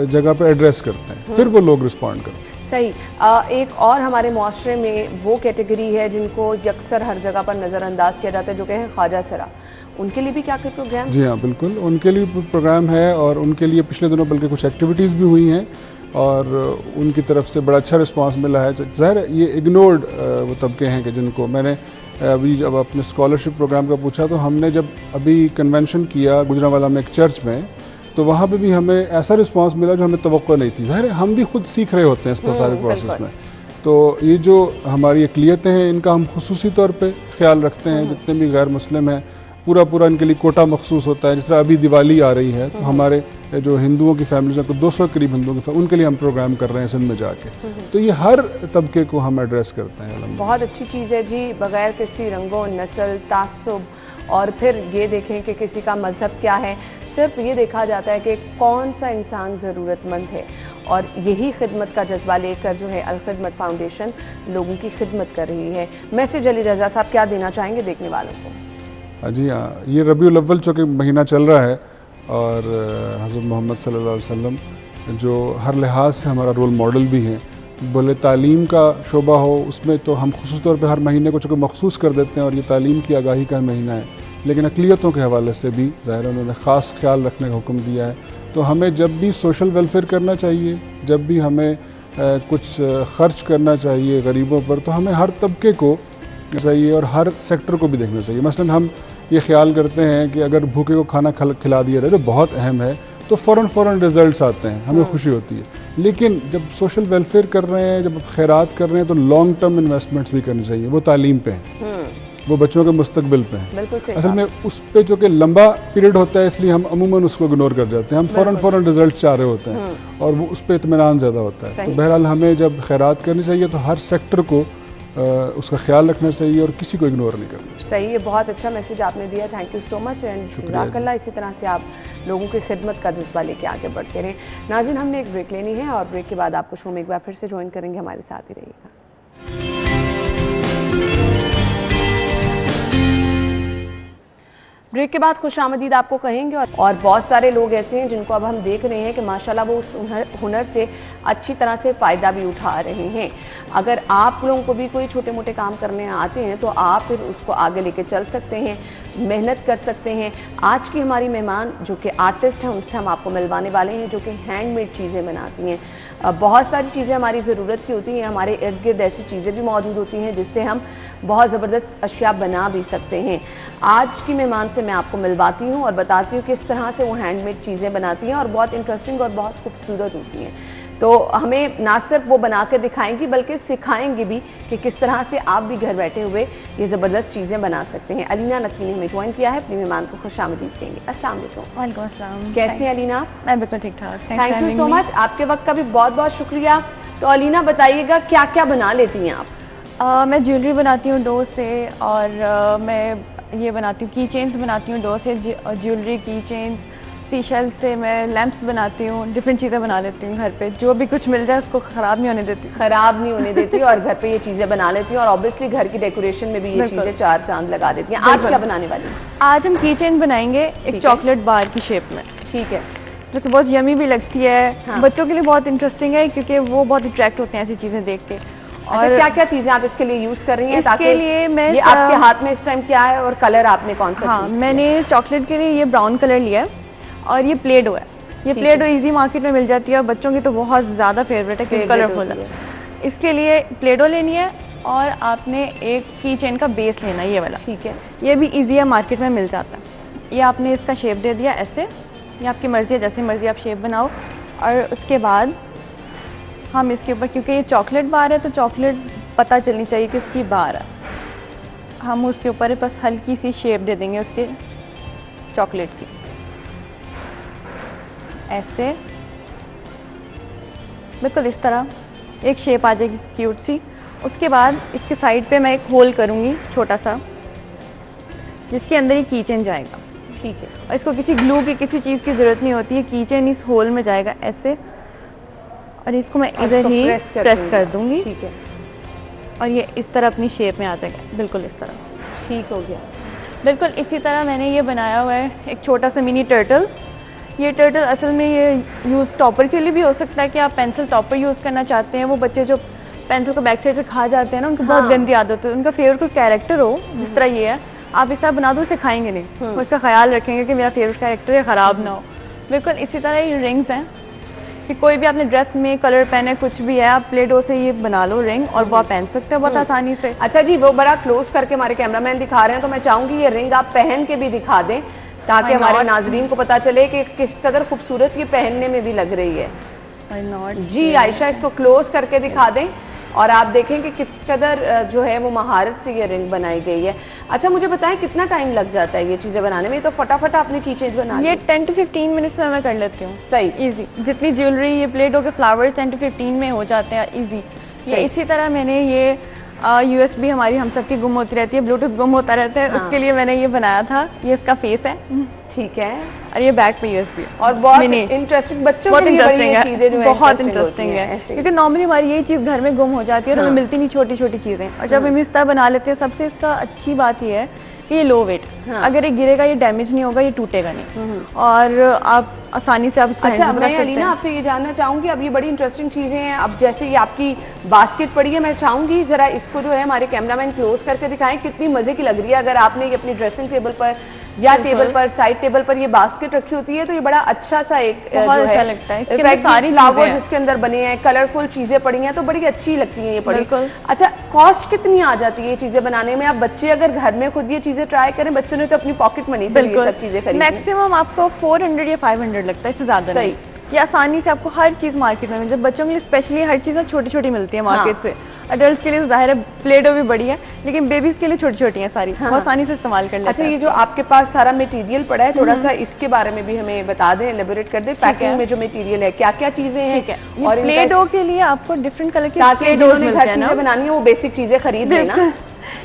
S6: जगह पर एड्रेस करते हैं, फिर वो लोग रिस्पॉन्ड करते हैं।
S1: सही। एक और हमारे माशरे में वो कैटेगरी है जिनको यकसर हर जगह पर नज़रअंदाज किया जाता है, जो कि है ख्वाजा सरा। उनके लिए भी क्या कोई प्रोग्राम?
S6: जी हाँ, बिल्कुल, उनके लिए प्रोग्राम है और उनके लिए पिछले दिनों बल्कि कुछ एक्टिविटीज़ भी हुई हैं और उनकी तरफ से बड़ा अच्छा रिस्पांस मिला है। ज़ाहिर है ये इग्नोर्ड वो तबके हैं कि जिनको मैंने अभी जब अपने स्कॉलरशिप प्रोग्राम का पूछा, तो हमने जब अभी कन्वेंशन किया गुजरांवाला में एक चर्च में, तो वहाँ पे भी हमें ऐसा रिस्पांस मिला जो हमें तवक्को नहीं थी। ज़ाहिर है हम भी खुद सीख रहे होते हैं इस सारे प्रोसेस में। तो ये जो हमारी अक़लियतें हैं, इनका हम खुसूसी तौर पे ख्याल रखते हैं। जितने भी गैर मुस्लिम हैं, पूरा इनके लिए कोटा मखसूस होता है। जिस तरह अभी दिवाली आ रही है, तो हमारे जो हिंदुओं की फैमिलीज हैं, तो 200 के करीब हिंदुओं की, उनके लिए हम प्रोग्राम कर रहे हैं सिंध में जाके। तो ये हर तबके को हम एड्रेस करते हैं।
S1: बहुत अच्छी चीज़ है जी, बगैर किसी रंगों, नस्ल, तासुब और फिर ये देखें कि किसी का मज़हब क्या है, सिर्फ ये देखा जाता है कि कौन सा इंसान ज़रूरतमंद है। और यही खिदमत का जज्बा लेकर जो है अल-खिदमत फाउंडेशन लोगों की खिदमत कर रही है। मैसेज अली रज़ा साहब क्या देना चाहेंगे देखने वालों को?
S6: जी हाँ, ये रबीउल अव्वल चूँकि महीना चल रहा है और हज़रत मोहम्मद सल्लल्लाहु अलैहि वसल्लम जो हर लिहाज से हमारा रोल मॉडल भी हैं, बोले तालीम का शोबा हो उसमें तो हम ख़ुसूस तौर पे हर महीने को चूँकि मखसूस कर देते हैं और ये तालीम की आगाही का महीना है, लेकिन अक़लियतों के हवाले से भी ज़ाहिर उन्होंने ख़ास ख्याल रखने का हुक्म दिया है। तो हमें जब भी सोशल वेलफेयर करना चाहिए, जब भी हमें कुछ ख़र्च करना चाहिए गरीबों पर, तो हमें हर तबके को चाहिए और हर सेक्टर को भी देखना चाहिए। मसलन हम ये ख्याल करते हैं कि अगर भूखे को खाना खिला दिया जाए, जो बहुत अहम है, तो फ़ौरन रिजल्ट्स आते हैं, हमें खुशी होती है। लेकिन जब सोशल वेलफेयर कर रहे हैं, जब खैरात कर रहे हैं, तो लॉन्ग टर्म इन्वेस्टमेंट्स भी करनी चाहिए। वो तालीम पे हैं, वो बच्चों के मुस्तकबिल पे हैं। असल में उस पे जो कि लंबा पीरियड होता है, इसलिए हम अमूमन उसको इग्नोर कर जाते हैं। हम फ़ौरन रिजल्ट चाह रहे होते हैं और वो उस पर इत्मीनान ज़्यादा होता है। तो बहरहाल हमें जब खैरात करनी चाहिए तो हर सेक्टर को उसका ख्याल रखना चाहिए और किसी को इग्नोर नहीं करना चाहिए।
S1: सही है, बहुत अच्छा मैसेज आपने दिया, thank you so much and जज़ाकल्लाह। इसी तरह से आप लोगों की खिदमत का जज्बा लेके आगे बढ़ते रहें। नाज़रीन, हमने एक ब्रेक लेनी है और ब्रेक के बाद आपको शो में एक बार फिर से ज्वाइन करेंगे, हमारे साथ ही रहिएगा। ब्रेक के बाद खुशामदीद आपको कहेंगे और बहुत सारे लोग ऐसे हैं जिनको अब हम देख रहे हैं कि माशाल्लाह वो उस हुनर से अच्छी तरह से फ़ायदा भी उठा रहे हैं। अगर आप लोगों को भी कोई छोटे मोटे काम करने आते हैं तो आप फिर उसको आगे लेके चल सकते हैं, मेहनत कर सकते हैं। आज की हमारी मेहमान जो कि आर्टिस्ट हैं, उनसे हम आपको मिलवाने वाले हैं, जो कि हैंडमेड चीज़ें बनाती हैं। बहुत सारी चीज़ें हमारी ज़रूरत की होती हैं, हमारे इर्द गिर्द ऐसी चीज़ें भी मौजूद होती हैं जिससे हम बहुत ज़बरदस्त अशिया बना भी सकते हैं। आज की मेहमान से मैं आपको मिलवाती हूँ और बताती हूँ किस तरह से वो हैंडमेड चीज़ें बनाती हैं और बहुत इंटरेस्टिंग और बहुत खूबसूरत होती हैं। तो हमें ना सिर्फ वो बना के दिखाएंगी बल्कि सिखाएंगी भी कि किस तरह से आप भी घर बैठे हुए ये ज़बरदस्त चीज़ें बना सकते हैं। अलीना नकवी ने हमें ज्वाइन किया है, अपनी मेहमान को खुशामदीद कहेंगे। अस्सलाम वालेकुम।
S7: वालेकुम अस्सलाम।
S1: कैसी हैं अलीना?
S7: मैं बिल्कुल ठीक ठाक।
S1: थैंक यू सो मच, आपके वक्त का भी बहुत बहुत शुक्रिया। तो अलीना बताइएगा क्या क्या बना लेती हैं आप?
S7: मैं ज्वेलरी बनाती हूँ डो से और मैं ये बनाती हूँ की चेन्स बनाती हूँ डो से, ज्वेलरी, की चेन्स, सीशेल से मैं लैंप्स बनाती हूँ, डिफरेंट चीज़ें बना लेती हूँ घर पे। जो भी कुछ मिल जाए उसको ख़राब नहीं होने देती।
S1: ख़राब नहीं होने देती और घर पे ये चीज़ें बना लेती हैं और ऑब्वियसली घर की डेकोरेशन में भी ये चीज़ें चार चांद लगा देती हैं। आज क्या बनाने वाली हैं?
S7: आज हम की चेन बनाएंगे एक चॉकलेट बार की शेप में।
S1: ठीक है,
S7: जो कि बहुत यमी भी लगती है। हाँ। बच्चों के लिए बहुत इंटरेस्टिंग है क्योंकि वो बहुत अट्रैक्ट होते हैं ऐसी चीज़ें देख के।
S1: और क्या क्या चीज़ें आप इसके लिए यूज़ कर रही हैं?
S7: इसके लिए मैं
S1: ये आपके हाथ में इस टाइम क्या है और कलर आपने कौन सा?
S7: हाँ, मैंने चॉकलेट के लिए ये ब्राउन कलर लिया है और ये प्ले डो है। ये प्ले डो ईजी मार्केट में मिल जाती है और बच्चों की तो बहुत ज़्यादा फेवरेट है क्योंकि कलरफुल है। इसके लिए प्ले डो लेनी है और आपने एक की चेन का बेस लेना है, ये वाला।
S1: ठीक है,
S7: ये भी ईजी है, मार्केट में मिल जाता है। ये आपने इसका शेप दे दिया ऐसे, ये आपकी मर्ज़ी है, जैसी मर्ज़ी आप शेप बनाओ। और उसके बाद हम इसके ऊपर, क्योंकि ये चॉकलेट बार है तो चॉकलेट पता चलनी चाहिए कि उसकी बार है, हम उसके ऊपर बस हल्की सी शेप दे देंगे उसके चॉकलेट की, ऐसे बिल्कुल इस तरह एक शेप आ जाएगी क्यूट सी। उसके बाद इसके साइड पे मैं एक होल करूँगी छोटा सा, जिसके अंदर ये की चेन जाएगा।
S1: ठीक है।
S7: और इसको किसी ग्लू की किसी चीज़ की ज़रूरत नहीं होती है, की चेन इस होल में जाएगा ऐसे, और इसको मैं इधर ही प्रेस कर दूँगी।
S1: ठीक है।
S7: और ये इस तरह अपनी शेप में आ जाएगा, बिल्कुल इस तरह।
S1: ठीक हो गया।
S7: बिल्कुल इसी तरह मैंने ये बनाया हुआ है एक छोटा सा मिनी टर्टल। ये टर्टल असल में ये यूज़ टॉपर के लिए भी हो सकता है कि आप पेंसिल टॉपर यूज़ करना चाहते हैं। वो बच्चे जो पेंसिल को बैक साइड से खा जाते हैं ना, उनको बहुत गंदी आदत है, उनका फेवरेट कोई कैरेक्टर हो जिस तरह ये है, आप इस तरह बना दो, उसे खाएंगे नहीं, वो इसका ख्याल रखेंगे कि मेरा फेवरेट कैरेक्टर है, ख़राब ना हो। बिल्कुल इसी तरह ये रिंग्स हैं कि कोई भी आपने ड्रेस में कलर पहने, कुछ भी है, आप प्ले डो से ये बना लो रिंग और वो आप पहन सकते हो बहुत आसानी से।
S1: अच्छा जी, वो बड़ा क्लोज करके हमारे कैमरामैन दिखा रहे हैं, तो मैं चाहूँगी ये रिंग आप पहन के भी दिखा दें ताकि हमारे नाजरीन को पता चले कि किस कदर खूबसूरत ये पहनने में भी लग रही है।
S7: Why not?
S1: जी आयशा, इसको क्लोज करके दिखा दें और आप देखें कि किस कदर जो है वो महारत से ये रिंग बनाई गई है। अच्छा मुझे बताएं कितना टाइम लग जाता है ये चीज़ें बनाने में? तो फटाफट आपने की चीज़ बना
S7: ये 10 to 15 मिनट्स में मैं कर लेती हूँ।
S1: सही,
S7: इजी। जितनी ज्वेलरी, ये प्लेट हो के फ्लावर्स 10 to 15 में हो जाते हैं, इजी। ये इसी तरह मैंने ये USB हमारी हम सबकी गुम होती रहती है, ब्लूटूथ गुम होता रहता है, उसके लिए मैंने ये बनाया था। ये इसका फेस है,
S1: ठीक है,
S7: और ये बैक पे USB
S1: और बहुत इंटरेस्टिंग, बच्चों के लिए बड़ी ये चीजें जो है
S7: बहुत इंटरेस्टिंग है, क्योंकि नॉर्मली हमारी यही चीज़ घर में गुम हो जाती है और हमें मिलती नहीं छोटी छोटी चीज़ें। और जब हम इस तरह बना लेते हैं, सबसे इसका अच्छी बात ये है कि ये लो वेट, अगर ये गिरेगा ये डैमेज नहीं होगा, ये टूटेगा नहीं, और आप आसानी से आप इसको
S1: अच्छा
S7: हैंडल कर
S1: मैं
S7: सकते हैं।
S1: अलीना आपसे ये जानना चाहूँगी, अब ये बड़ी इंटरेस्टिंग चीज़ें हैं, अब जैसे ये आपकी बास्केट पड़ी है, मैं चाहूँगी ज़रा इसको जो है हमारे कैमरामैन क्लोज करके दिखाएं, कितनी मज़े की लग रही है। अगर आपने ये अपनी ड्रेसिंग टेबल पर या टेबल पर, साइड टेबल पर ये बास्केट रखी होती है तो ये बड़ा अच्छा सा एक
S7: बहुत
S1: जो
S7: अच्छा
S1: है
S7: लगता है। इसके अंदर सारी
S1: फ्लावर्स इसके अंदर बने हैं, कलरफुल चीज़ें पड़ी हैं, तो बड़ी अच्छी लगती हैं ये पड़ी।
S7: बिल्कुल।
S1: अच्छा कॉस्ट कितनी आ जाती है ये चीज़ें बनाने में? आप बच्चे अगर घर में खुद ये चीज़ें ट्राई करें, बच्चों ने तो अपनी पॉकेट मनी से ये सब चीज़ें खरीदी,
S7: मैक्सिमम आपको 400 या 500 लगता है, इससे ज़्यादा नहीं। ये आसानी से आपको हर चीज़ मार्केट में, जब बच्चों के लिए स्पेशली हर चीज़ छोटी छोटी मिलती है मार्केट से। अडल्ट्स के लिए तो ज़ाहिर है प्लेटो भी बड़ी है, लेकिन बेबीज के लिए छोटी छोटी हैं सारी, बहुत आसानी से इस्तेमाल कर लेते हैं।
S1: अच्छा ये जो आपके पास सारा मटेरियल पड़ा है, थोड़ा सा इसके बारे में भी हमें बता दें, एलिबोरेट कर दें, पैकिंग में जो मटेरियल है क्या क्या चीज़ें हैं?
S7: और प्ले डो के लिए आपको डिफरेंट कलर के
S1: ताकि जिन्होंने घर चीज़ें बनानी है वो बेसिक चीज़ें खरीद लेना।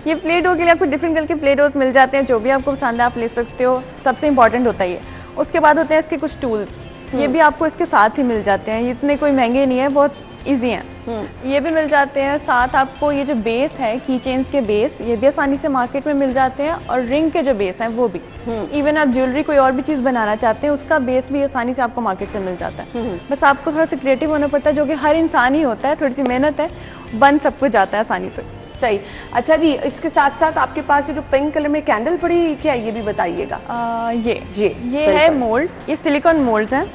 S7: ये प्ले डो के लिए आपको डिफरेंट कलर के प्ले डोज मिल जाते हैं, जो भी आपको पसंद है आप ले सकते हो, सबसे इंपॉर्टेंट होता है ये। उसके बाद होते हैं इसके कुछ टूल्स, ये भी आपको इसके साथ ही मिल जाते हैं, इतने कोई महंगे नहीं है, बहुत इजी हैं, ये भी मिल जाते हैं। साथ आपको ये जो बेस है, की चेन्स के बेस, ये भी आसानी से मार्केट में मिल जाते हैं, और रिंग के जो बेस हैं वो भी। इवन आप ज्वेलरी कोई और भी चीज़ बनाना चाहते हैं, उसका बेस भी आसानी से आपको मार्केट से मिल जाता है। बस आपको थोड़ा सा क्रिएटिव होना पड़ता है, जो कि हर इंसान ही होता है, थोड़ी सी मेहनत है, बन सब कुछ जाता है आसानी से।
S1: सही। अच्छा जी, इसके साथ साथ आपके पास ये जो पिंक कलर में कैंडल पड़ी क्या, ये भी बताइएगा।
S7: ये है मोल्ड, ये सिलिकॉन मोल्ड्स हैं,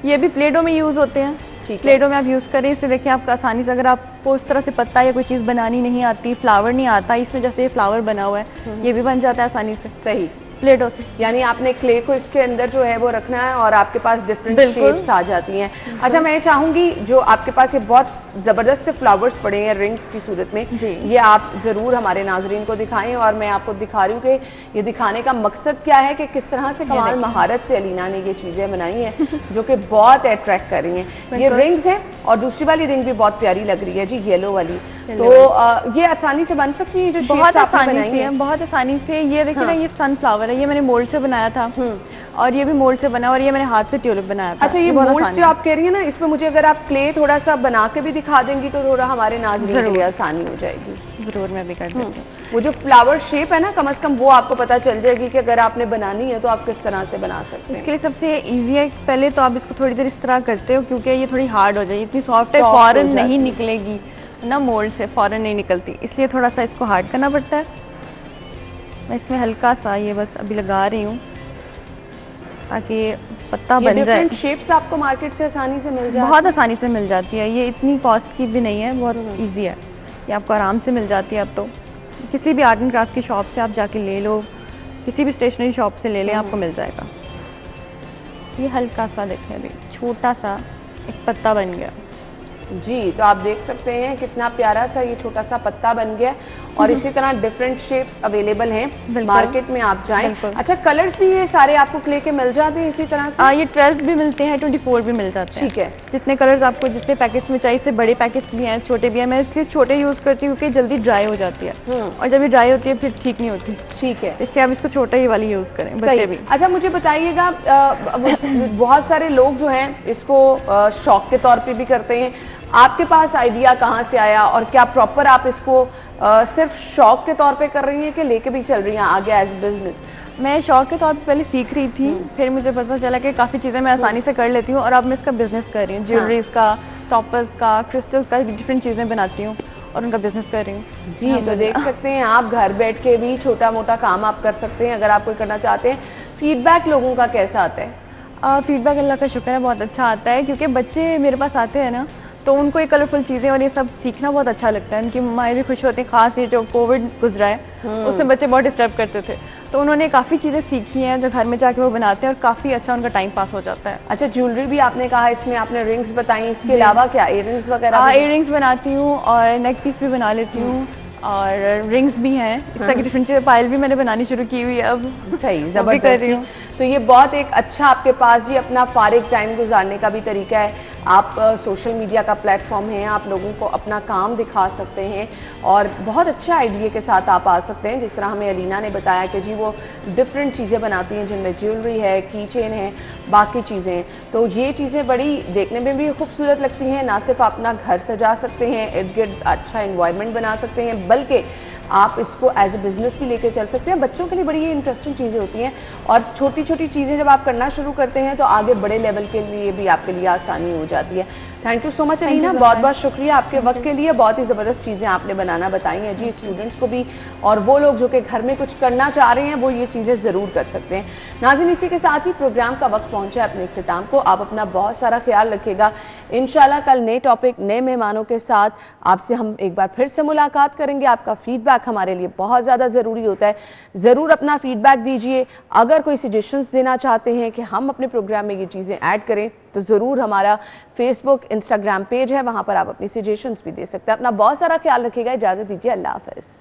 S7: ये भी प्लेटो में यूज़ होते हैं। प्लेटो में आप यूज़ करें, इससे देखिए आपको आसानी से, अगर आपको उस तरह से पत्ता या कोई चीज़ बनानी नहीं आती, फ्लावर नहीं आता, इसमें जैसे ये फ्लावर बना हुआ है, ये भी बन जाता है आसानी से।
S1: सही,
S7: प्लेटो से।
S1: यानी आपने क्ले को इसके अंदर जो है वो रखना है और आपके पास डिफरेंट शेप्स आ जाती हैं। अच्छा मैं चाहूँगी जो आपके पास ये बहुत ज़बरदस्त से फ्लावर्स पड़े हैं रिंग्स की सूरत में, ये आप ज़रूर हमारे नाजरीन को दिखाएं, और मैं आपको दिखा रही हूँ कि ये दिखाने का मकसद क्या है कि किस तरह से कमाल महारत से अलीना ने ये चीज़ें बनाई हैं जो कि बहुत अट्रैक्ट कर रही हैं। ये रिंग्स हैं और दूसरी वाली रिंग भी बहुत प्यारी लग रही है जी, येलो वाली। तो ये आसानी से बन सकती है, जो
S7: बहुत आसानी से, बहुत आसानी से। ये देखिए ना, ये सनफ्लावर है, ये मैंने मोल्ड से बनाया था, और ये भी मोल्ड से बना, और ये मैंने हाथ से ट्यूलिप बनाया था।
S1: अच्छा ये मोल्ड से आप कह रही हैं ना, इसमें मुझे अगर आप क्ले थोड़ा सा बना के भी दिखा देंगी तो थोड़ा हमारे नाज़रीन के लिए आसानी हो जाएगी।
S7: ज़रूर, मैं भी कर देती हूँ।
S1: वो जो फ्लावर शेप है ना, कम से कम वो आपको पता चल जाएगी कि अगर आपने बनानी है तो आप किस तरह से बना सकते हैं।
S7: इसके लिए सबसे ईजी है, पहले तो आप इसको थोड़ी देर इस तरह करते हो, क्योंकि ये थोड़ी हार्ड हो जाएगी, इतनी सॉफ्ट है, फ़ौरन नहीं निकलेगी ना, मोल्ड से फ़ौरन नहीं निकलती, इसलिए थोड़ा सा इसको हार्ड करना पड़ता है। मैं इसमें हल्का सा ये बस अभी लगा रही हूँ ताकि पत्ता बन जाए।
S1: शेप्स आपको मार्केट से आसानी से मिल जाती है?
S7: बहुत आसानी से मिल जाती है, ये इतनी कॉस्ट की भी नहीं है, बहुत इजी है, ये आपको आराम से मिल जाती है। अब तो किसी भी आर्ट एंड क्राफ्ट की शॉप से आप जाके ले लो, किसी भी स्टेशनरी शॉप से ले लें, आपको मिल जाएगा। ये हल्का सा देखें, अभी छोटा सा एक पत्ता बन गया,
S1: जी, तो आप देख सकते हैं कितना प्यारा सा ये छोटा सा पत्ता बन गया और इसी तरह डिफरेंट शेप्स अवेलेबल हैं मार्केट में, आप जाएं। अच्छा, कलर्स भी ये सारे आपको क्ले के मिल जाते हैं इसी तरह से?
S7: ये 12 भी मिलते हैं, 24 भी मिल जाते हैं।
S1: ठीक है,
S7: जितने कलर्स आपको जितने पैकेट्स में चाहिए, से बड़े पैकेट्स भी हैं, छोटे भी हैं। मैं इसलिए छोटे यूज़ करती हूँ क्योंकि जल्दी ड्राई हो जाती है और जब ये ड्राई होती है फिर ठीक नहीं होती।
S1: ठीक है,
S7: इसलिए आप इसको छोटा ही वाली यूज़ करें, बच्चे भी।
S1: अच्छा, मुझे बताइएगा, बहुत सारे लोग जो हैं इसको शौक के तौर पे भी करते हैं, आपके पास आइडिया कहाँ से आया और क्या प्रॉपर आप इसको सिर्फ शौक के तौर पे कर रही हैं कि लेके भी चल रही हैं आगे एज बिजनेस?
S7: मैं शौक के तौर पे पहले सीख रही थी, फिर मुझे पता चला कि काफ़ी चीज़ें मैं आसानी से कर लेती हूँ और अब मैं इसका बिजनेस कर रही हूँ। ज्वेलरीज का, टॉपर्स का, क्रिस्टल्स का, डिफरेंट चीज़ें बनाती हूँ और उनका बिजनेस कर रही हूँ।
S1: जी, तो देख सकते हैं आप घर बैठ के भी छोटा मोटा काम आप कर सकते हैं अगर आप कोई करना चाहते हैं। फीडबैक लोगों का कैसा आता है?
S7: फीडबैक अल्लाह का शुक्र है बहुत अच्छा आता है, क्योंकि बच्चे मेरे पास आते हैं ना, तो उनको ये कलरफुल चीज़ें और ये सब सीखना बहुत अच्छा लगता है। उनकी माएँ भी खुश होती हैं, खास ये जो कोविड गुजरा है उसमें बच्चे बहुत डिस्टर्ब करते थे, तो उन्होंने काफ़ी चीज़ें सीखी हैं जो घर में जाके वो बनाते हैं और काफ़ी अच्छा उनका टाइम पास हो जाता है।
S1: अच्छा, ज्वेलरी भी आपने कहा, इसमें आपने रिंग्स बताई, इसके अलावा क्या इयररिंग्स वगैरह?
S7: इयररिंग्स बनाती हूँ और नेक पीस भी बना लेती हूँ और रिंग्स भी हैं, इस तरह की डिफरेंट चीज़ें। पायल भी मैंने बनानी शुरू की हुई है अब।
S1: सही, ज़बरदस्त कर रही हूँ। तो ये बहुत एक अच्छा आपके पास जी अपना फारिग टाइम गुजारने का भी तरीका है। आप सोशल मीडिया का प्लेटफॉर्म है, आप लोगों को अपना काम दिखा सकते हैं और बहुत अच्छा आइडिया के साथ आप आ सकते हैं। जिस तरह हमें अलीना ने बताया कि जी वो डिफरेंट चीज़ें बनाती हैं जिनमें ज्वेलरी है, की चेन है, बाकी चीज़ें। तो ये चीज़ें बड़ी देखने में भी खूबसूरत लगती हैं। ना सिर्फ अपना घर सजा सकते हैं, इर्द गिर्द अच्छा इन्वायरमेंट बना सकते हैं, बल्कि आप इसको एज ए बिज़नेस भी लेके चल सकते हैं। बच्चों के लिए बड़ी ही इंटरेस्टिंग चीज़ें होती हैं और छोटी छोटी चीज़ें जब आप करना शुरू करते हैं तो आगे बड़े लेवल के लिए भी आपके लिए आसानी हो जाती है। Thank you so much Alina, बहुत बहुत शुक्रिया आपके वक्त के लिए। बहुत ही ज़बरदस्त चीज़ें आपने बनाना बताई हैं जी स्टूडेंट्स को भी, और वो लोग जो कि घर में कुछ करना चाह रहे हैं वो ये चीज़ें ज़रूर कर सकते हैं। नाज़रीन, इसी के साथ ही प्रोग्राम का वक्त पहुँचा है अपने इख्तिताम को। आप अपना बहुत सारा ख्याल रखिएगा। इंशाल्लाह कल नए टॉपिक, नए मेहमानों के साथ आपसे हम एक बार फिर से मुलाकात करेंगे। आपका फीडबैक हमारे लिए बहुत ज़्यादा ज़रूरी होता है, ज़रूर अपना फीडबैक दीजिए। अगर कोई सजेशंस देना चाहते हैं कि हम अपने प्रोग्राम में ये चीज़ें ऐड करें तो ज़रूर हमारा फेसबुक, इंस्टाग्राम पेज है, वहाँ पर आप अपनी सजेशंस भी दे सकते हैं। अपना बहुत सारा ख्याल रखिएगा। इजाज़त दीजिए, अल्लाह हाफ़िज़।